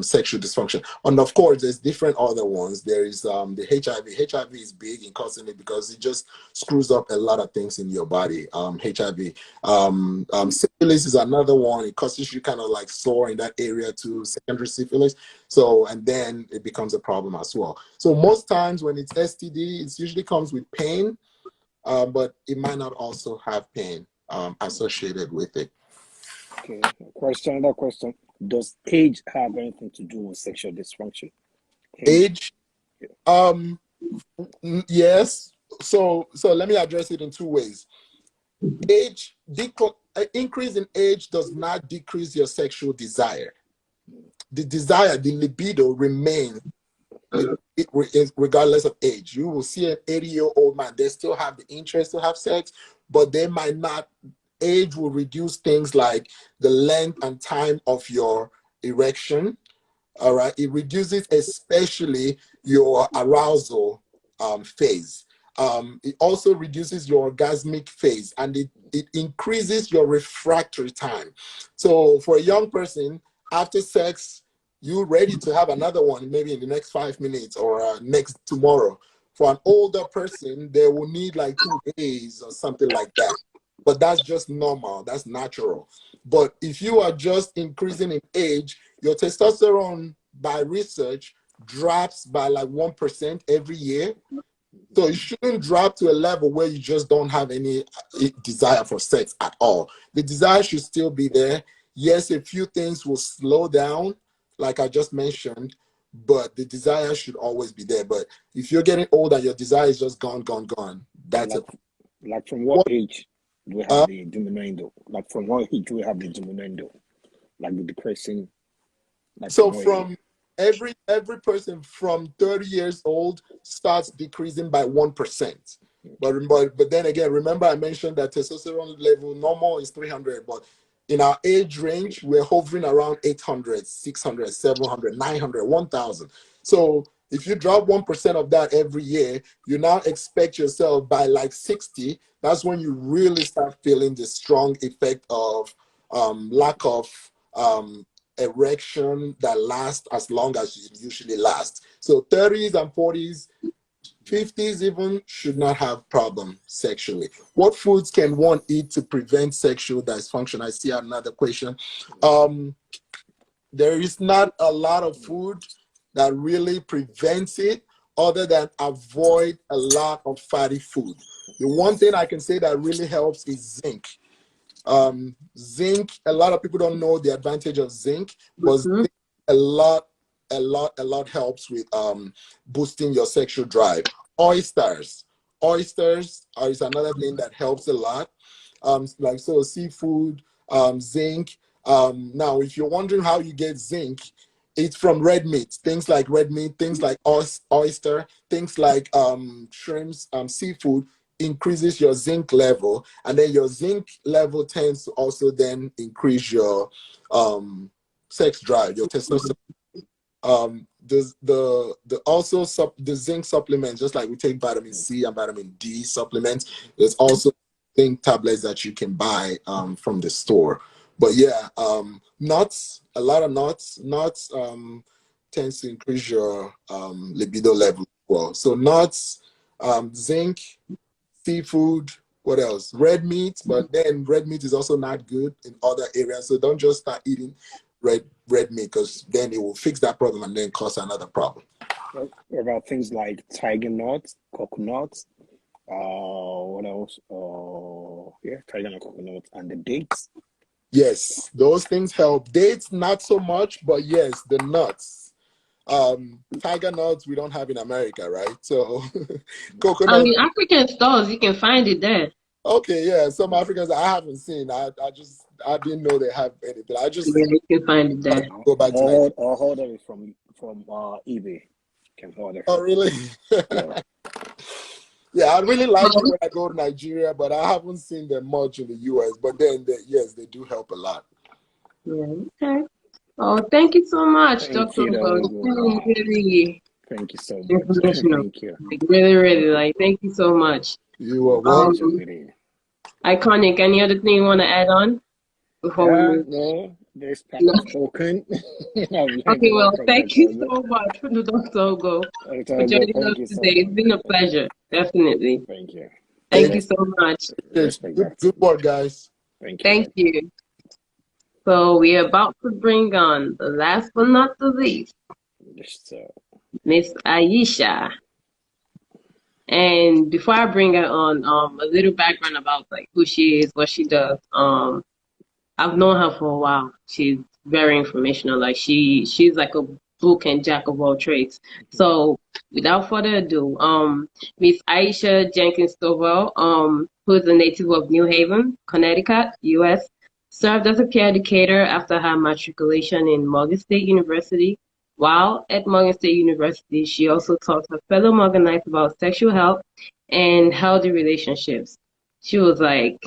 S12: sexual dysfunction. And of course, there's different other ones. There is the HIV. HIV is big in causing it because it just screws up a lot of things in your body. HIV. Syphilis is another one. It causes you kind of like sore in that area too, secondary syphilis. So, and then it becomes a problem as well. So most times when it's STD, it usually comes with pain, but it might not also have pain associated with it.
S1: Okay, another question. Does age have anything to do with sexual dysfunction?
S12: Age? Yes. So let me address it in two ways. Age, increase in age does not decrease your sexual desire. The desire, the libido remains regardless of age. You will see an 80-year-old man, they still have the interest to have sex, but they might not. Age will reduce things like the length and time of your erection. All right, it reduces especially your arousal phase. It also reduces your orgasmic phase, and it increases your refractory time. So for a young person, after sex, you're ready to have another one, maybe in the next 5 minutes or next tomorrow. For an older person, they will need like 2 days or something like that. But that's just normal, that's natural. But if you are just increasing in age, your testosterone, by research, drops by like 1% every year. So it shouldn't drop to a level where you just don't have any desire for sex at all. The desire should still be there. Yes, a few things will slow down, like I just mentioned, but the desire should always be there. But if you're getting older, your desire is just gone. That's
S1: like from what age do we have the diminuendo? Like from what age do we have the diminuendo? Like the decreasing? Like
S12: so from every person from 30 years old starts decreasing by 1%. But then again, remember I mentioned that testosterone level normal is 300, but in our age range, we're hovering around 800, 600, 700, 900, 1,000. So if you drop 1% of that every year, you now expect yourself by like 60. That's when you really start feeling the strong effect of lack of erection that lasts as long as it usually lasts. So 30s and 40s, 50s even should not have problem sexually. What foods can one eat to prevent sexual dysfunction? I see another question. There is not a lot of food that really prevents it other than avoid a lot of fatty food. The one thing I can say that really helps is zinc. Zinc, a lot of people don't know the advantage of zinc, but zinc a lot helps with boosting your sexual drive. Oysters is another thing that helps a lot. Like so seafood, zinc. Now, if you're wondering how you get zinc, it's from red meat. Things like red meat, things like oyster, things like shrimps, seafood increases your zinc level, and then your zinc level tends to also then increase your sex drive, your testosterone. The zinc supplements, just like we take vitamin C and vitamin D supplements, there's also zinc tablets that you can buy from the store. But yeah, nuts, a lot of nuts tends to increase your libido level as well. So nuts, zinc, seafood, what else? Red meat, but then red meat is also not good in other areas. So don't just start eating red meat, because then it will fix that problem and then cause another problem.
S1: What about things like tiger nuts, coconuts? What else? Tiger nut, coconuts, and the dates.
S12: Yes, those things help. Dates, not so much, but yes, the nuts. Tiger nuts we don't have in America, right? So coconut.
S2: I mean, African stores, you can find it there.
S12: Okay, yeah. Some Africans I haven't seen. I didn't know they have anything.
S2: You can find it there.
S12: Go back to Nigeria.
S1: Or order it from eBay. Can order.
S12: Oh, really?
S1: Yeah.
S12: Yeah, I really like it when I go to Nigeria, but I haven't seen them much in the US. But then, yes, they do help a lot.
S2: Yeah, okay. Oh, thank you so much,
S1: Thank
S2: Dr.
S1: you. That
S2: Ogo.
S1: was
S2: It's really,
S1: wow.
S2: really
S1: Thank you so much.
S2: informational.
S1: Thank you.
S2: Like really, really, like thank you so much.
S12: You are welcome.
S1: Pleasure, really.
S2: Iconic. Any other thing you want to add on before we move?
S1: No, this part
S2: No.
S1: is spoken. I've learned
S2: Okay,
S1: a
S2: well,
S1: lot from
S2: thank you
S1: Dr.
S2: so much, Dr. Ogo,
S1: Dr.
S2: for
S1: Ogo,
S2: joining us
S1: thank you so
S2: today.
S1: much.
S2: It's been a pleasure, definitely.
S1: Thank you.
S2: Thank
S12: Thank
S2: you
S12: you.
S2: so much.
S1: Respect
S12: Good,
S1: that.
S12: good work, guys.
S1: Thank you,
S2: Thank
S1: Doctor.
S2: you. So we're about to bring on the last but not the least,
S1: So,
S2: Miss Aisha. And before I bring her on, a little background about like who she is, what she does. I've known her for a while. She's very informational. Like she's like a book and jack of all trades. So without further ado, Miss Aisha Jenkins Stovall, who is a native of New Haven, Connecticut, US, served as a peer educator after her matriculation in Morgan State University. While at Morgan State University, she also taught her fellow Morganites about sexual health and healthy relationships. She was like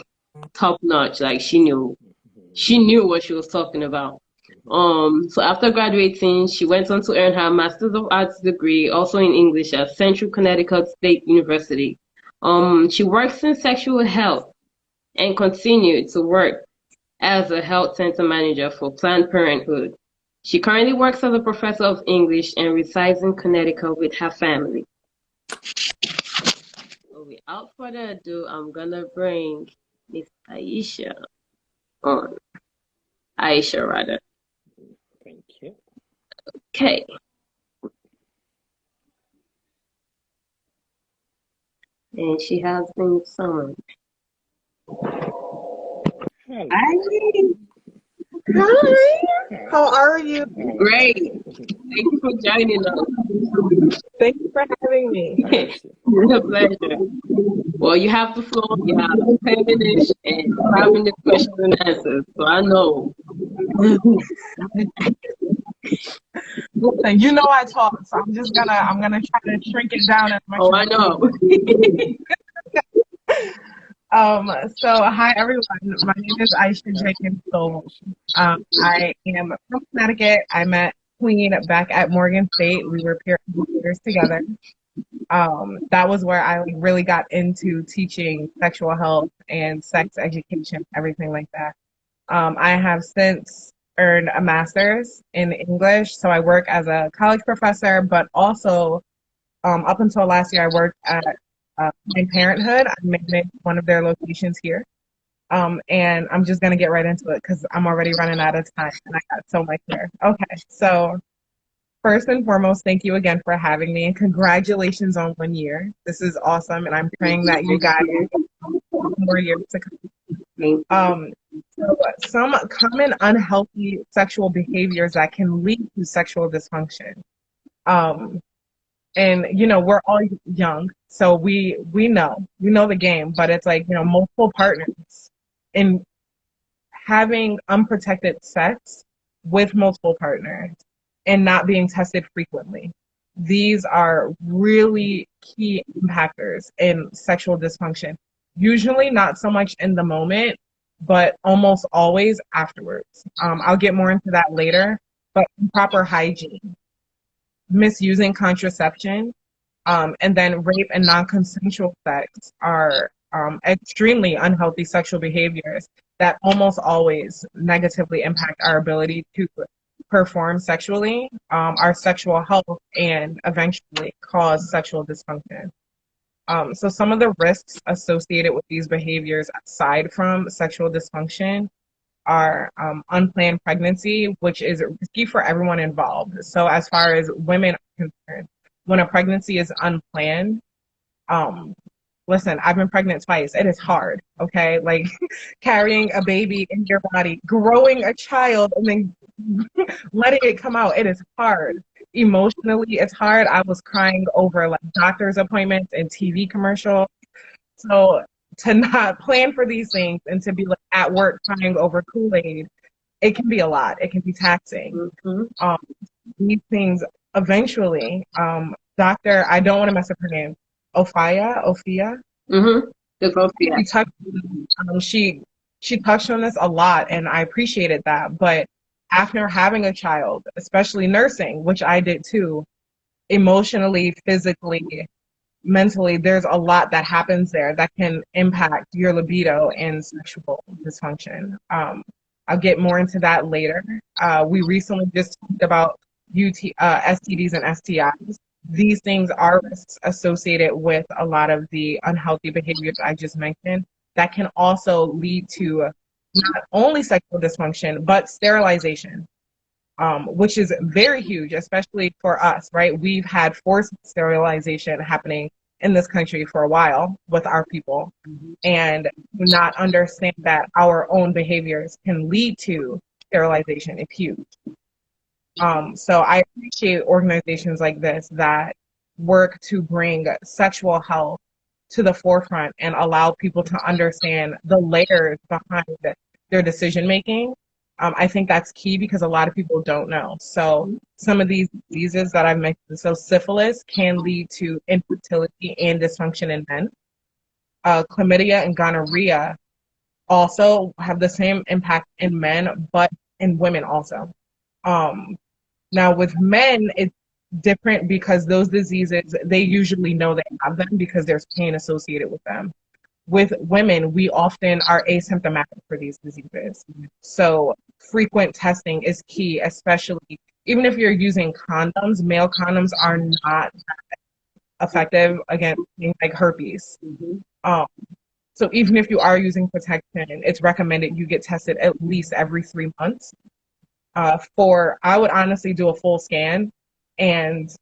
S2: top notch. Like she knew what she was talking about. So after graduating, she went on to earn her Master's of Arts degree, also in English, at Central Connecticut State University. She works in sexual health and continued to work as a health center manager for Planned Parenthood. She currently works as a professor of English and resides in Connecticut with her family. So without further ado, I'm gonna bring Miss Aisha on. Aisha, rather.
S1: thank you.
S2: Okay. And she has been summoned.
S1: Hello.
S9: Hi. Hi. How are you?
S2: Great. Thank you for joining us.
S9: Thank you for having me.
S2: It's a pleasure. Well, you have the floor. You have 10 minutes and 5 minutes questions and answers. So I know.
S9: Listen, you know I talk, so I'm gonna try to shrink it down as much
S2: Oh,
S9: as
S2: I know.
S9: So hi everyone. My name is Aisha Jenkins. I am from Connecticut. I met Queen back at Morgan State. We were peer educators together. That was where I really got into teaching sexual health and sex education, everything like that. I have since earned a master's in English, so I work as a college professor, but also up until last year, I worked at Planned Parenthood. I managed one of their locations here. And I'm just going to get right into it because I'm already running out of time and I got so much here. Okay, so first and foremost, thank you again for having me and congratulations on 1 year. This is awesome, and I'm praying that you guys have more years to come. So some common unhealthy sexual behaviors that can lead to sexual dysfunction. And we're all young, so we know the game, but it's like multiple partners and having unprotected sex with multiple partners and not being tested frequently. These are really key impactors in sexual dysfunction. Usually not so much in the moment, but almost always afterwards. I'll get more into that later, but improper hygiene, misusing contraception, and then rape and non-consensual sex are extremely unhealthy sexual behaviors that almost always negatively impact our ability to perform sexually, our sexual health, and eventually cause sexual dysfunction. So some of the risks associated with these behaviors, aside from sexual dysfunction, are unplanned pregnancy, which is risky for everyone involved. So as far as women are concerned, when a pregnancy is unplanned, listen, I've been pregnant twice. It is hard, okay? Like carrying a baby in your body, growing a child, and then letting it come out. It is hard. Emotionally, it's hard. I was crying over like doctor's appointments and TV commercials. So to not plan for these things and to be like at work crying over Kool-Aid, it can be a lot. It can be taxing.
S2: Mm-hmm.
S9: These things eventually, Dr. I don't want to mess up her name, Ophia.
S2: Mm-hmm.
S9: She touched on this a lot, and I appreciated that. But
S13: after having a child, especially nursing, which I did too, emotionally, physically, mentally, there's a lot that happens there that can impact your libido and sexual dysfunction. I'll get more into that later. We recently just talked about STDs and STIs. These things are risks associated with a lot of the unhealthy behaviors I just mentioned that can also lead to not only sexual dysfunction, but sterilization, which is very huge, especially for us, right? We've had forced sterilization happening in this country for a while with our people, and do not understand that our own behaviors can lead to sterilization is huge. So I appreciate organizations like this that work to bring sexual health to the forefront and allow people to understand the layers behind their decision making. I think that's key because a lot of people don't know. So some of these diseases that I've mentioned, so syphilis can lead to infertility and dysfunction in men. Chlamydia and gonorrhea also have the same impact in men, but in women also. Now with men, it's different because those diseases, they usually know they have them because there's pain associated with them. With women, we often are asymptomatic for these diseases. So frequent testing is key, especially even if you're using condoms. Male condoms are not effective against things like herpes. So even if you are using protection, it's recommended you get tested at least every 3 months. I would honestly do a full scan, and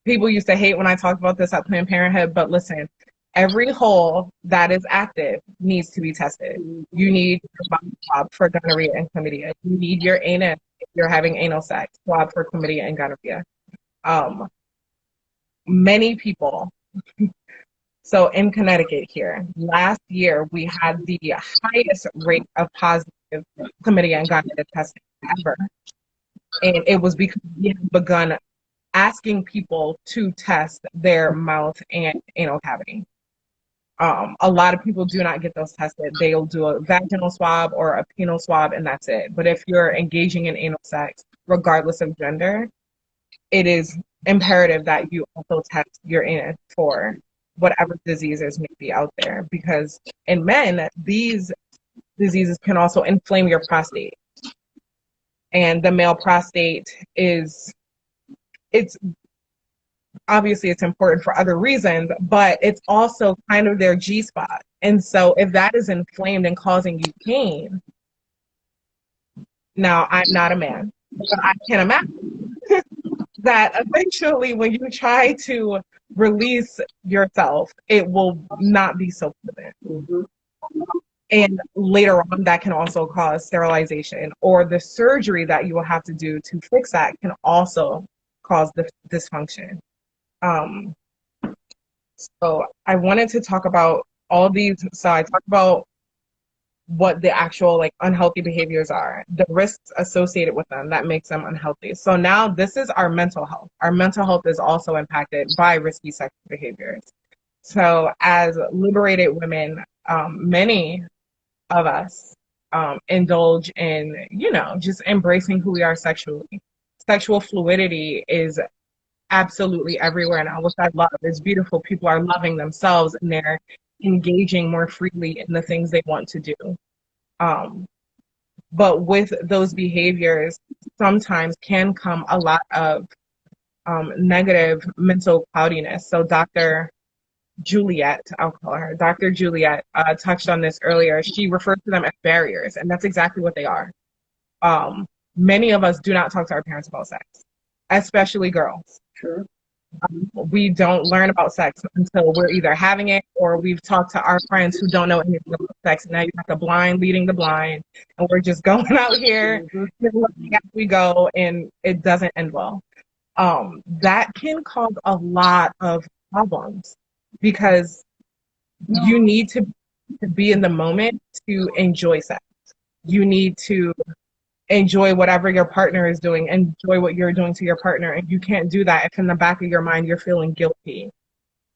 S13: people used to hate when I talked about this at Planned Parenthood, but listen, every hole that is active needs to be tested. You need your body swab for gonorrhea and chlamydia. You need your anus if you're having anal sex, swab for chlamydia and gonorrhea. Many people, so in Connecticut here, last year we had the highest rate of positive chlamydia and gonorrhea testing ever. And it was because we had begun asking people to test their mouth and anal cavity. A lot of people do not get those tested. They'll do a vaginal swab or a penile swab, and that's it. But if you're engaging in anal sex, regardless of gender, it is imperative that you also test your anus for whatever diseases may be out there. Because in men, these diseases can also inflame your prostate. And the male prostate it's obviously it's important for other reasons, but it's also kind of their G spot. And so if that is inflamed and causing you pain, now I'm not a man, but I can imagine that eventually when you try to release yourself, it will not be so pleasant. And later on, that can also cause sterilization, or the surgery that you will have to do to fix that can also cause the dysfunction. So I wanted to talk about all these. So I talked about what the actual like unhealthy behaviors are, the risks associated with them that makes them unhealthy. So now this is our mental health. Our mental health is also impacted by risky sexual behaviors. So as liberated women, many of us indulge in, just embracing who we are sexually. Sexual fluidity is absolutely everywhere now, which I love. It's beautiful. People are loving themselves and they're engaging more freely in the things they want to do. But with those behaviors, sometimes can come a lot of negative mental cloudiness. So Dr. Juliet, I'll call her, Dr. Juliet touched on this earlier. She referred to them as barriers, and that's exactly what they are. Many of us do not talk to our parents about sex, especially girls.
S14: Sure.
S13: We don't learn about sex until we're either having it or we've talked to our friends who don't know anything about sex. Now you have the blind leading the blind, and we're just going out here as we go, and it doesn't end well. That can cause a lot of problems because you need to be in the moment to enjoy sex. You need to enjoy whatever your partner is doing, enjoy what you're doing to your partner. And you can't do that if in the back of your mind you're feeling guilty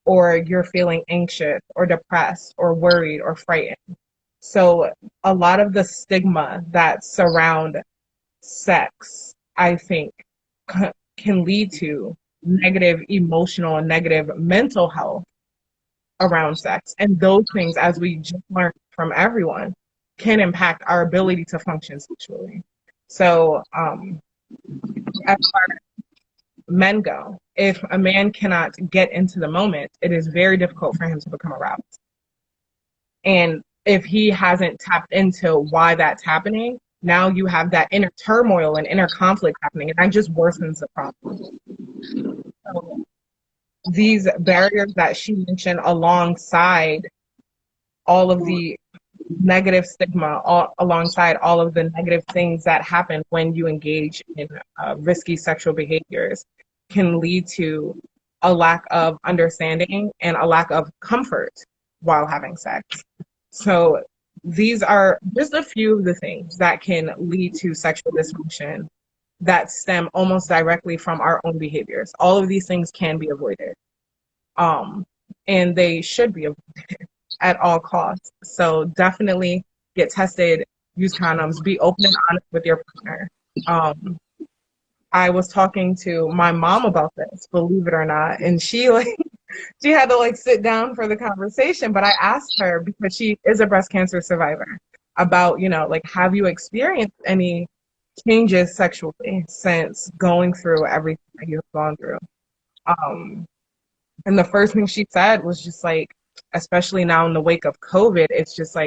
S13: or you're feeling anxious or depressed or worried or frightened. So a lot of the stigma that surround sex, I think, can lead to negative emotional and negative mental health around sex. And those things, as we just learned from everyone, can impact our ability to function sexually. So, as far as men go, if a man cannot get into the moment, it is very difficult for him to become aroused. And if he hasn't tapped into why that's happening, now you have that inner turmoil and inner conflict happening, and that just worsens the problem. So these barriers that she mentioned, alongside all of the negative stigma, alongside all of the negative things that happen when you engage in risky sexual behaviors, can lead to a lack of understanding and a lack of comfort while having sex. So these are just a few of the things that can lead to sexual dysfunction that stem almost directly from our own behaviors. All of these things can be avoided, and they should be avoided at all costs. So definitely get tested, use condoms, be open and honest with your partner. I was talking to my mom about this, believe it or not, and she had to sit down for the conversation, but I asked her, because she is a breast cancer survivor, about, have you experienced any changes sexually since going through everything that you've gone through? And the first thing she said was just especially now in the wake of COVID, it's just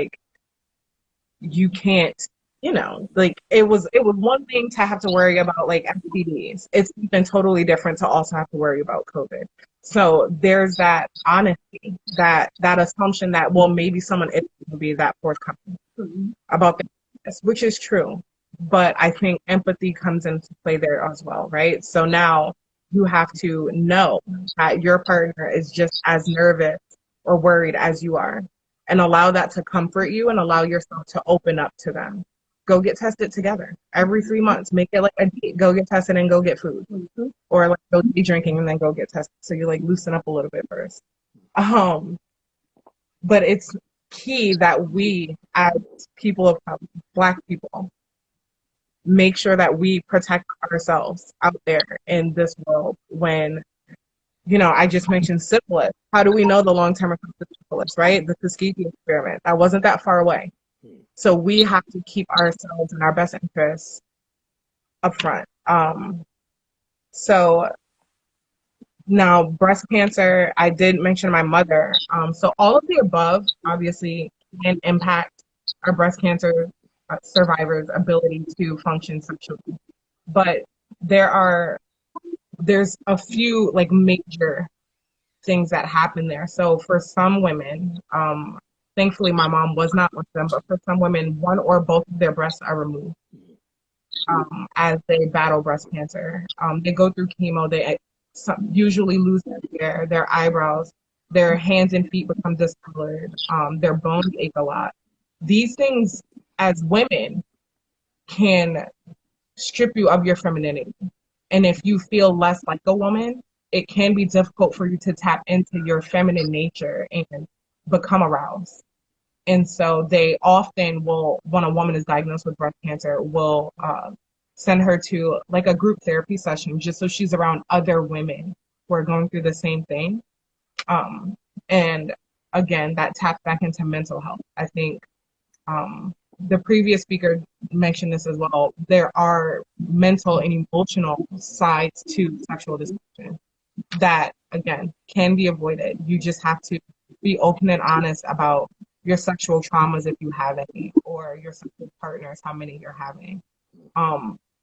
S13: you can't, it was one thing to have to worry about STDs. It's been totally different to also have to worry about COVID. So there's that honesty, that assumption that, well, maybe someone isn't going to be that forthcoming about this, which is true. But I think empathy comes into play there as well, right? So now you have to know that your partner is just as nervous or worried as you are, and allow that to comfort you and allow yourself to open up to them. Go get tested together every 3 months. Make it a date. Go get tested and go get food, or go be drinking and then go get tested. So you loosen up a little bit first. But it's key that we, as people of color, Black people, make sure that we protect ourselves out there in this world when, I just mentioned syphilis. How do we know the long-term effects of syphilis, right? The Tuskegee experiment. That wasn't that far away. So we have to keep ourselves and our best interests up front. So now breast cancer, I did mention my mother. So all of the above obviously can impact our breast cancer survivors' ability to function sexually. But there's a few major things that happen there. So for some women, thankfully my mom was not with them, but for some women, one or both of their breasts are removed as they battle breast cancer. They go through chemo, they usually lose their hair, their eyebrows, their hands and feet become discolored, their bones ache a lot. These things, as women, can strip you of your femininity. And if you feel less like a woman, it can be difficult for you to tap into your feminine nature and become aroused. And so they often will, when a woman is diagnosed with breast cancer, will send her to a group therapy session just so she's around other women who are going through the same thing. And again, that taps back into mental health. I think the previous speaker mentioned this as well. There are mental and emotional sides to sexual dysfunction that, again, can be avoided. You just have to be open and honest about your sexual traumas, if you have any, or your sexual partners, how many you're having.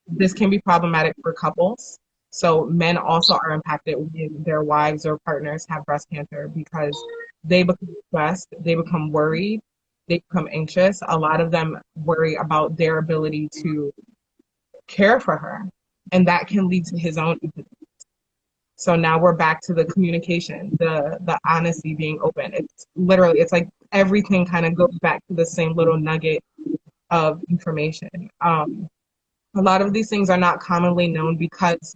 S13: This can be problematic for couples. So men also are impacted when their wives or partners have breast cancer, because they become stressed, they become worried, they become anxious. A lot of them worry about their ability to care for her, and that can lead to his own impotence. So now we're back to the communication, the honesty, being open. It's literally, it's everything kind of goes back to the same little nugget of information. A lot of these things are not commonly known because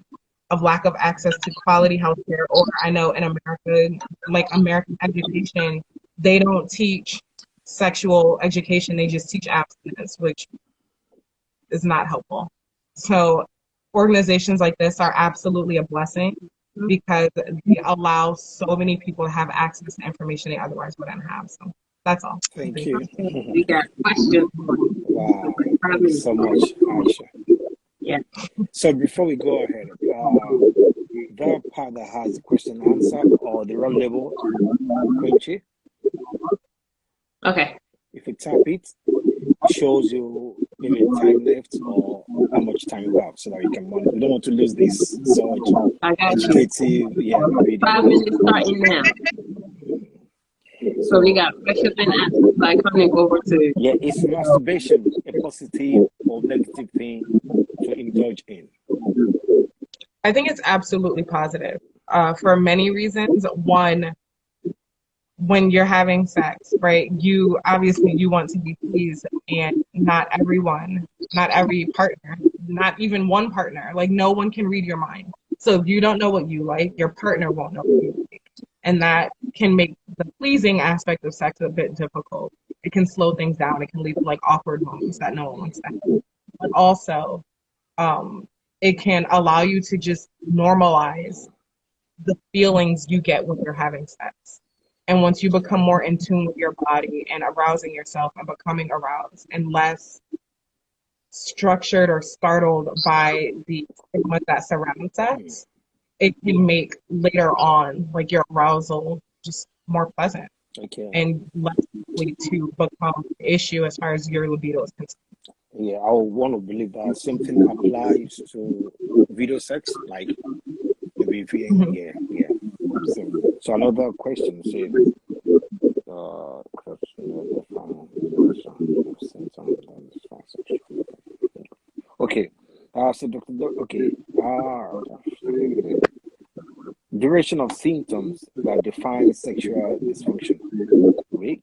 S13: of lack of access to quality healthcare, or I know in America, American education, they don't teach sexual education, they just teach abstinence, which is not helpful. So organizations like this are absolutely a blessing because they allow so many people to have access to information they otherwise wouldn't have. So that's all.
S1: Thank you.
S2: We got questions.
S1: Wow. Thank you so much, Aisha.
S2: Yeah.
S1: So before we go ahead, the part that has the question answer or the round level, Quincy,
S2: Okay.
S1: if you tap it, it shows you maybe time left or how much time you have so that you can monitor. We don't want to lose this such
S2: I got you.
S1: educative video.
S2: 5 minutes starting now. So we got questions and answers. I can't go over to.
S1: Yeah, is masturbation a positive or negative thing to indulge in?
S13: I think it's absolutely positive for many reasons. One, when you're having sex, right, you obviously you want to be pleased, and not every partner, not even one partner, like no one can read your mind. So if you don't know what you like, your partner won't know what you like. And that can make the pleasing aspect of sex a bit difficult. It can slow things down. It can lead to like awkward moments that no one wants to have. But also, it can allow you to just normalize the feelings you get when you're having sex. And once you become more in tune with your body and arousing yourself and becoming aroused and less structured or startled by the stigma that surrounds sex, it can make later on like your arousal just more pleasant and less likely to become an issue as far as your libido is concerned.
S1: Yeah, I want to believe that something applies to video sex, like maybe if you, yeah. So another question says, okay, so duration of symptoms that define sexual dysfunction. Week,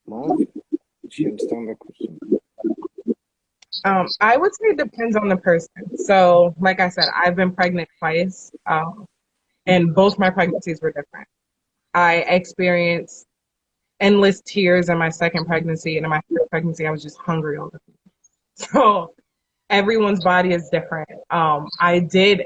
S1: month? Do you understand the question?
S13: I would say it depends on the person. So, like I said, I've been pregnant twice, and both my pregnancies were different. I experienced endless tears in my second pregnancy, and in my third pregnancy, I was just hungry all the time. So, everyone's body is different. I did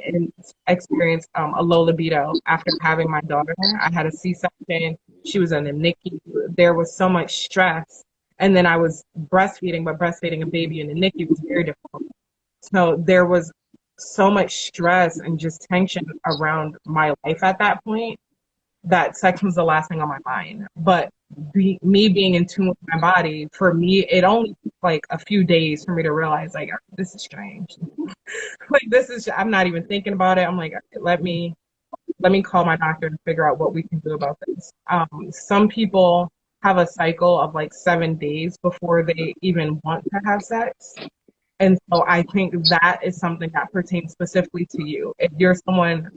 S13: experience a low libido after having my daughter. I had a C-section. She was in a NICU. There was so much stress. And then I was breastfeeding, but breastfeeding a baby in a NICU was very difficult. So there was so much stress and just tension around my life at that point that sex was the last thing on my mind. But me being in tune with my body, for me, it only took like a few days for me to realize, like, this is strange. Like, I'm not even thinking about it. I'm like, let me call my doctor and figure out what we can do about this. Some people have a cycle of like 7 days before they even want to have sex. And so I think that is something that pertains specifically to you. If you're someone,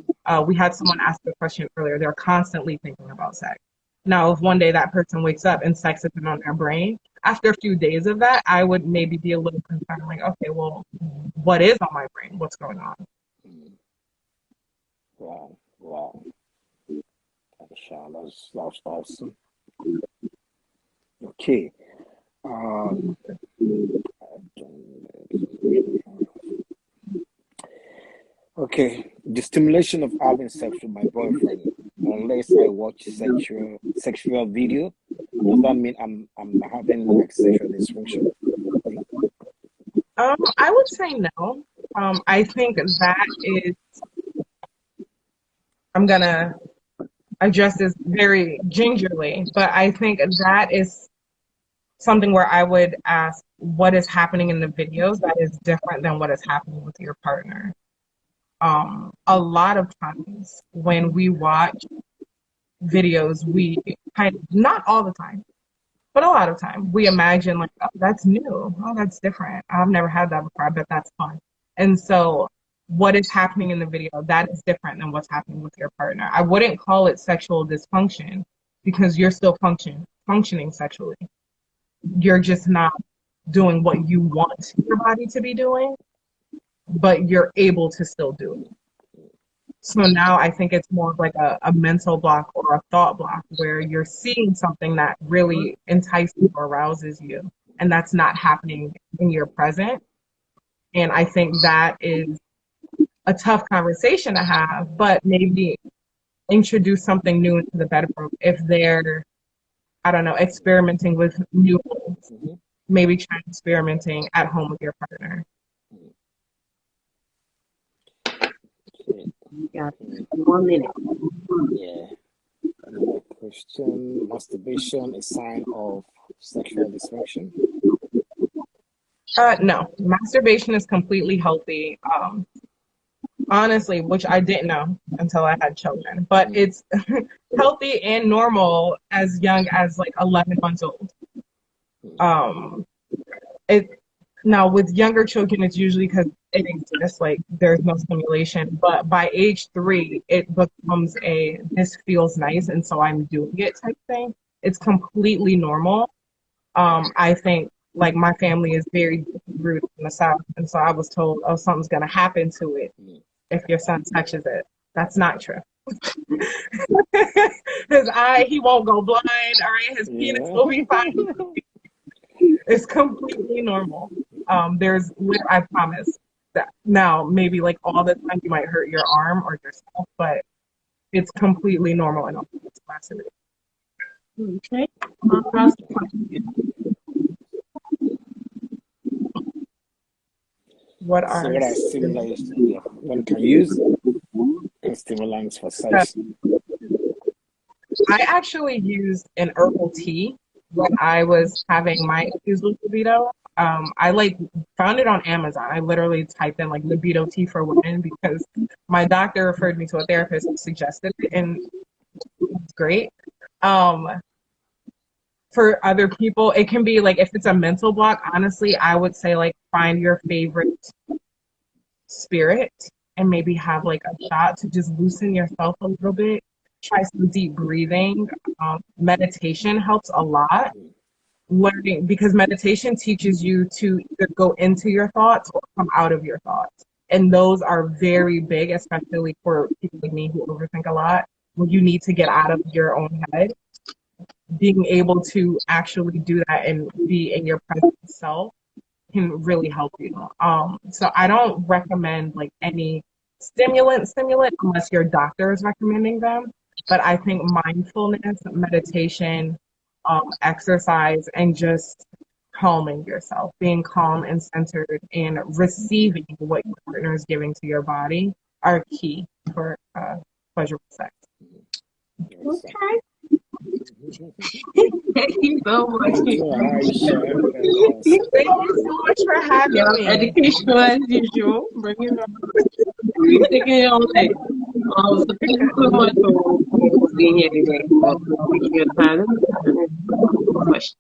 S13: we had someone ask the question earlier, they're constantly thinking about sex. Now, if one day that person wakes up and sex isn't on their brain, after a few days of that, I would maybe be a little concerned, like, okay, well, what is on my brain? What's going on?
S1: Wow. That's awesome. Okay. Okay. The stimulation of having sex with my boyfriend, unless I watch sexual video, does that mean I'm having like sexual dysfunction?
S13: I would say no. I think that is, I'm gonna address this very gingerly, but I think that is something where I would ask what is happening in the videos that is different than what is happening with your partner. A lot of times when we watch videos, we not all the time, but a lot of time, we imagine like, oh, that's new. Oh, that's different. I've never had that before. I bet that's fun. And so what is happening in the video, that is different than what's happening with your partner. I wouldn't call it sexual dysfunction because you're still functioning sexually. You're just not doing what you want your body to be doing, but you're able to still do it. So now I think it's more of like a mental block or a thought block where you're seeing something that really entices or arouses you, and that's not happening in your present. And I think that is a tough conversation to have, but maybe introduce something new into the bedroom if they're, I don't know, experimenting with new holds. Maybe try experimenting at home with your partner.
S2: Yeah, 1 minute.
S1: Yeah. Another question: masturbation a sign of sexual dysfunction?
S13: No, masturbation is completely healthy. Honestly, which I didn't know until I had children, but it's healthy and normal as young as like 11 months old. It Now with younger children, it's usually because it exists, like there's no stimulation. But by age 3, it becomes a this feels nice, and so I'm doing it type thing. It's completely normal. I think like my family is very rooted in the South, and so I was told, oh, something's gonna happen to it if your son touches it. That's not true. His eye, he won't go blind. All right, his penis will be fine. It's completely normal. I promise that now maybe like all the time you might hurt your arm or yourself, but it's completely normal and it's masturbate.
S2: Okay.
S13: What
S1: So
S13: are
S1: what are stimulants? Yeah, one can use stimulants for sex.
S13: I actually used an herbal tea when I was having my issues with libido. I found it on Amazon. I literally typed in like libido tea for women because my doctor referred me to a therapist who suggested it, and it's great. For other people, it can be like if it's a mental block, honestly, I would say like find your favorite spirit and maybe have like a shot to just loosen yourself a little bit. Try some deep breathing. Meditation helps a lot. Learning, because meditation teaches you to either go into your thoughts or come out of your thoughts. And those are very big, especially for people like me who overthink a lot. When you need to get out of your own head, being able to actually do that and be in your present self can really help you. So I don't recommend like any stimulant unless your doctor is recommending them. But I think mindfulness, meditation, exercise, and just calming yourself, being calm and centered and receiving what your partner is giving to your body are key for pleasurable sex.
S2: Okay. Thank you so much.
S1: Thank you, Aisha.
S13: Thank you so much for having me.
S2: Educational as usual. Bring it on. We're taking it all day. So thank you so much for being here today. For taking your time. Question.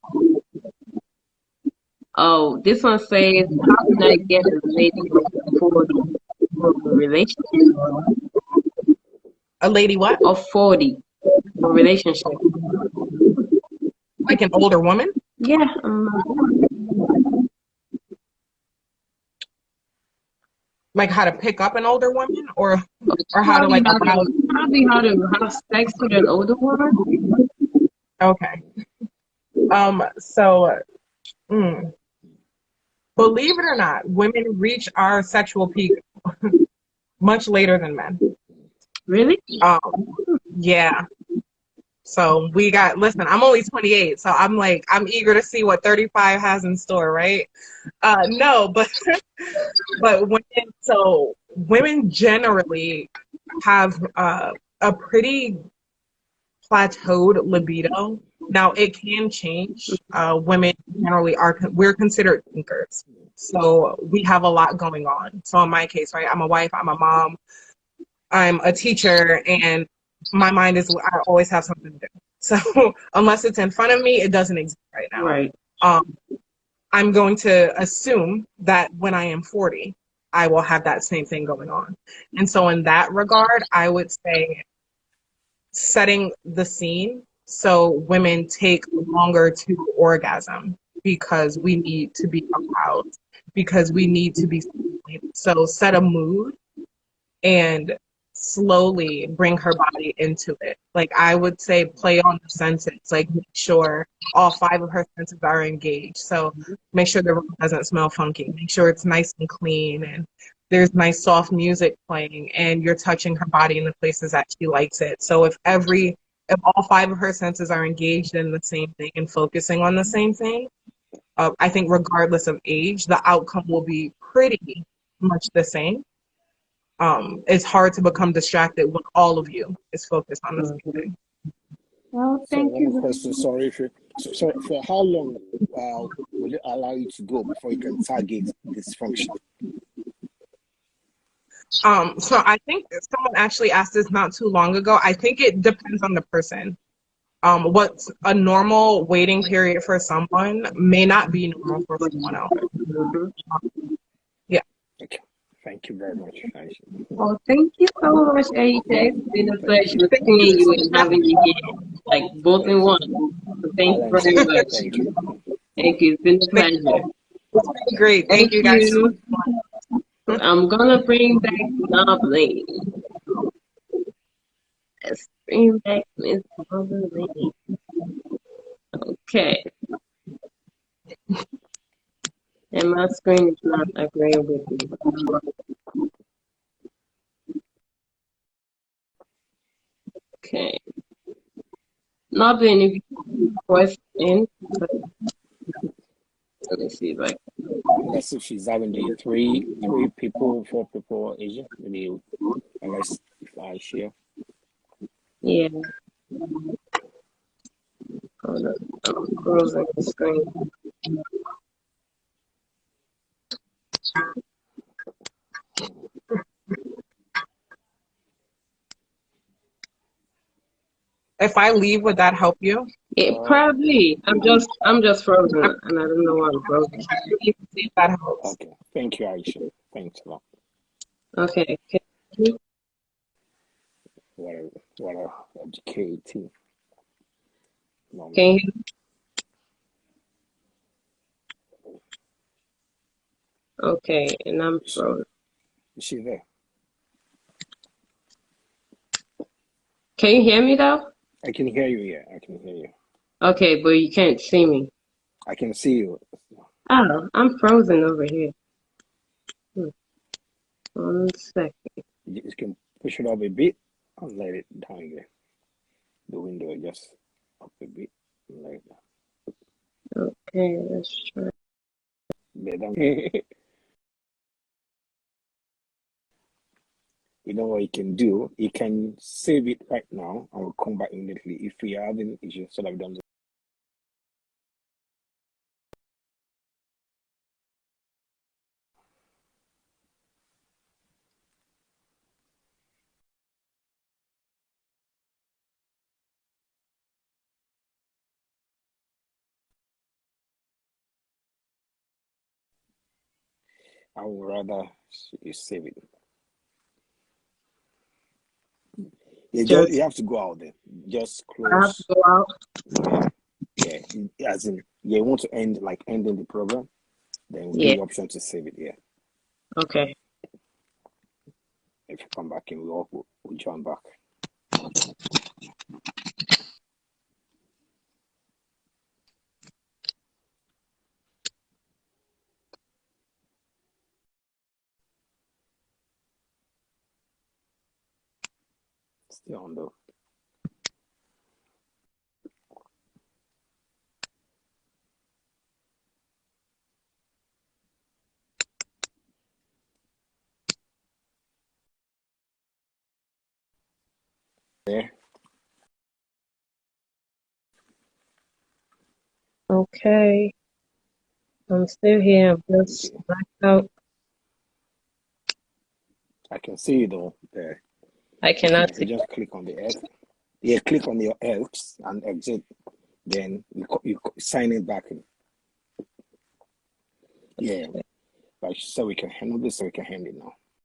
S2: Oh, this one says, how can I get a lady for a relationship?
S13: A lady what?
S2: Of 40 for relationship.
S13: Like an older woman?
S2: Yeah.
S13: Like how to pick up an older woman, or how to like arouse?
S2: Probably how to have sex with an older woman.
S13: Okay. Believe it or not, women reach our sexual peak much later than men.
S2: Really?
S13: Yeah. So listen, I'm only 28, so I'm eager to see what 35 has in store, right? No, but women generally have a pretty plateaued libido. Now it can change. Women generally we're considered thinkers, so we have a lot going on. So in my case, right, I'm a wife, I'm a mom, I'm a teacher, and my mind is I always have something to do. So unless it's in front of me, it doesn't exist right now.
S2: Right.
S13: I'm going to assume that when I am 40, I will have that same thing going on. And so in that regard, I would say setting the scene so women take longer to orgasm because we need to be aroused, because we need to be stimulated. So set a mood and slowly bring her body into it. Like I would say play on the senses, like make sure all 5 of her senses are engaged. So make sure the room doesn't smell funky. Make sure it's nice and clean and there's nice soft music playing and you're touching her body in the places that she likes it. So if all 5 of her senses are engaged in the same thing and focusing on the same thing, I think regardless of age, the outcome will be pretty much the same. It's hard to become distracted when all of you is focused on the same thing.
S8: Well,
S1: So
S8: thank you.
S1: one question, sorry, so for how long will it allow you to go before you can target dysfunction?
S13: So I think someone actually asked this not too long ago. I think it depends on the person. What's a normal waiting period for someone may not be normal for someone else. Yeah.
S1: Okay. Thank you very much, Aisha.
S2: Well, thank you so much, Aisha. It's been a pleasure seeing you and having you here, like both in one. So thank you very much.
S1: Thank you.
S2: Thank you. It's been a pleasure.
S13: It's been great. Thank you guys so much.
S2: I'm gonna bring back Nobley. Let's bring back Miss Nobley. Okay. And my screen is not agreeing with me. Okay. Nobley, if you have a question, let me see if I can.
S1: Unless if she's having the three people, 4 people, Asia, maybe unless if I share.
S2: Yeah. Hold on. I'm closing the screen.
S13: If I leave, would that help you?
S2: It probably. I'm just frozen, and I don't know why I'm frozen.
S13: See if that helps.
S1: Okay. Thank you, Aisha. Thanks a lot.
S2: Okay.
S1: What a educating.
S2: Can you? Okay, and I'm frozen.
S1: Is she there?
S2: Can you hear me though?
S1: I can hear you. Yeah, I can hear you.
S2: Okay, but you can't see me.
S1: I can see you.
S2: Oh, I'm frozen over here. 1 second.
S1: You can push it up a bit and let it down again. The window just up a bit, like that.
S2: Okay, let's try.
S1: You know what you can do? You can save it right now and we'll come back immediately if we are having issues. So I've done this. I would rather you save it. You have to go out there. Just close.
S2: I have to go out.
S1: Yeah. As in, you want to ending the program, then we'll give you the option to save it. Yeah.
S2: Okay.
S1: If you come back in, we'll join back. Still on though. There.
S2: Okay. I'm still here. I'm just blacked out.
S1: I can see you though there.
S2: I cannot see.
S1: Just click on the X. Yeah, click on your X and exit. Then you sign it back in. Yeah. Like so we can handle this, so we can hand it now.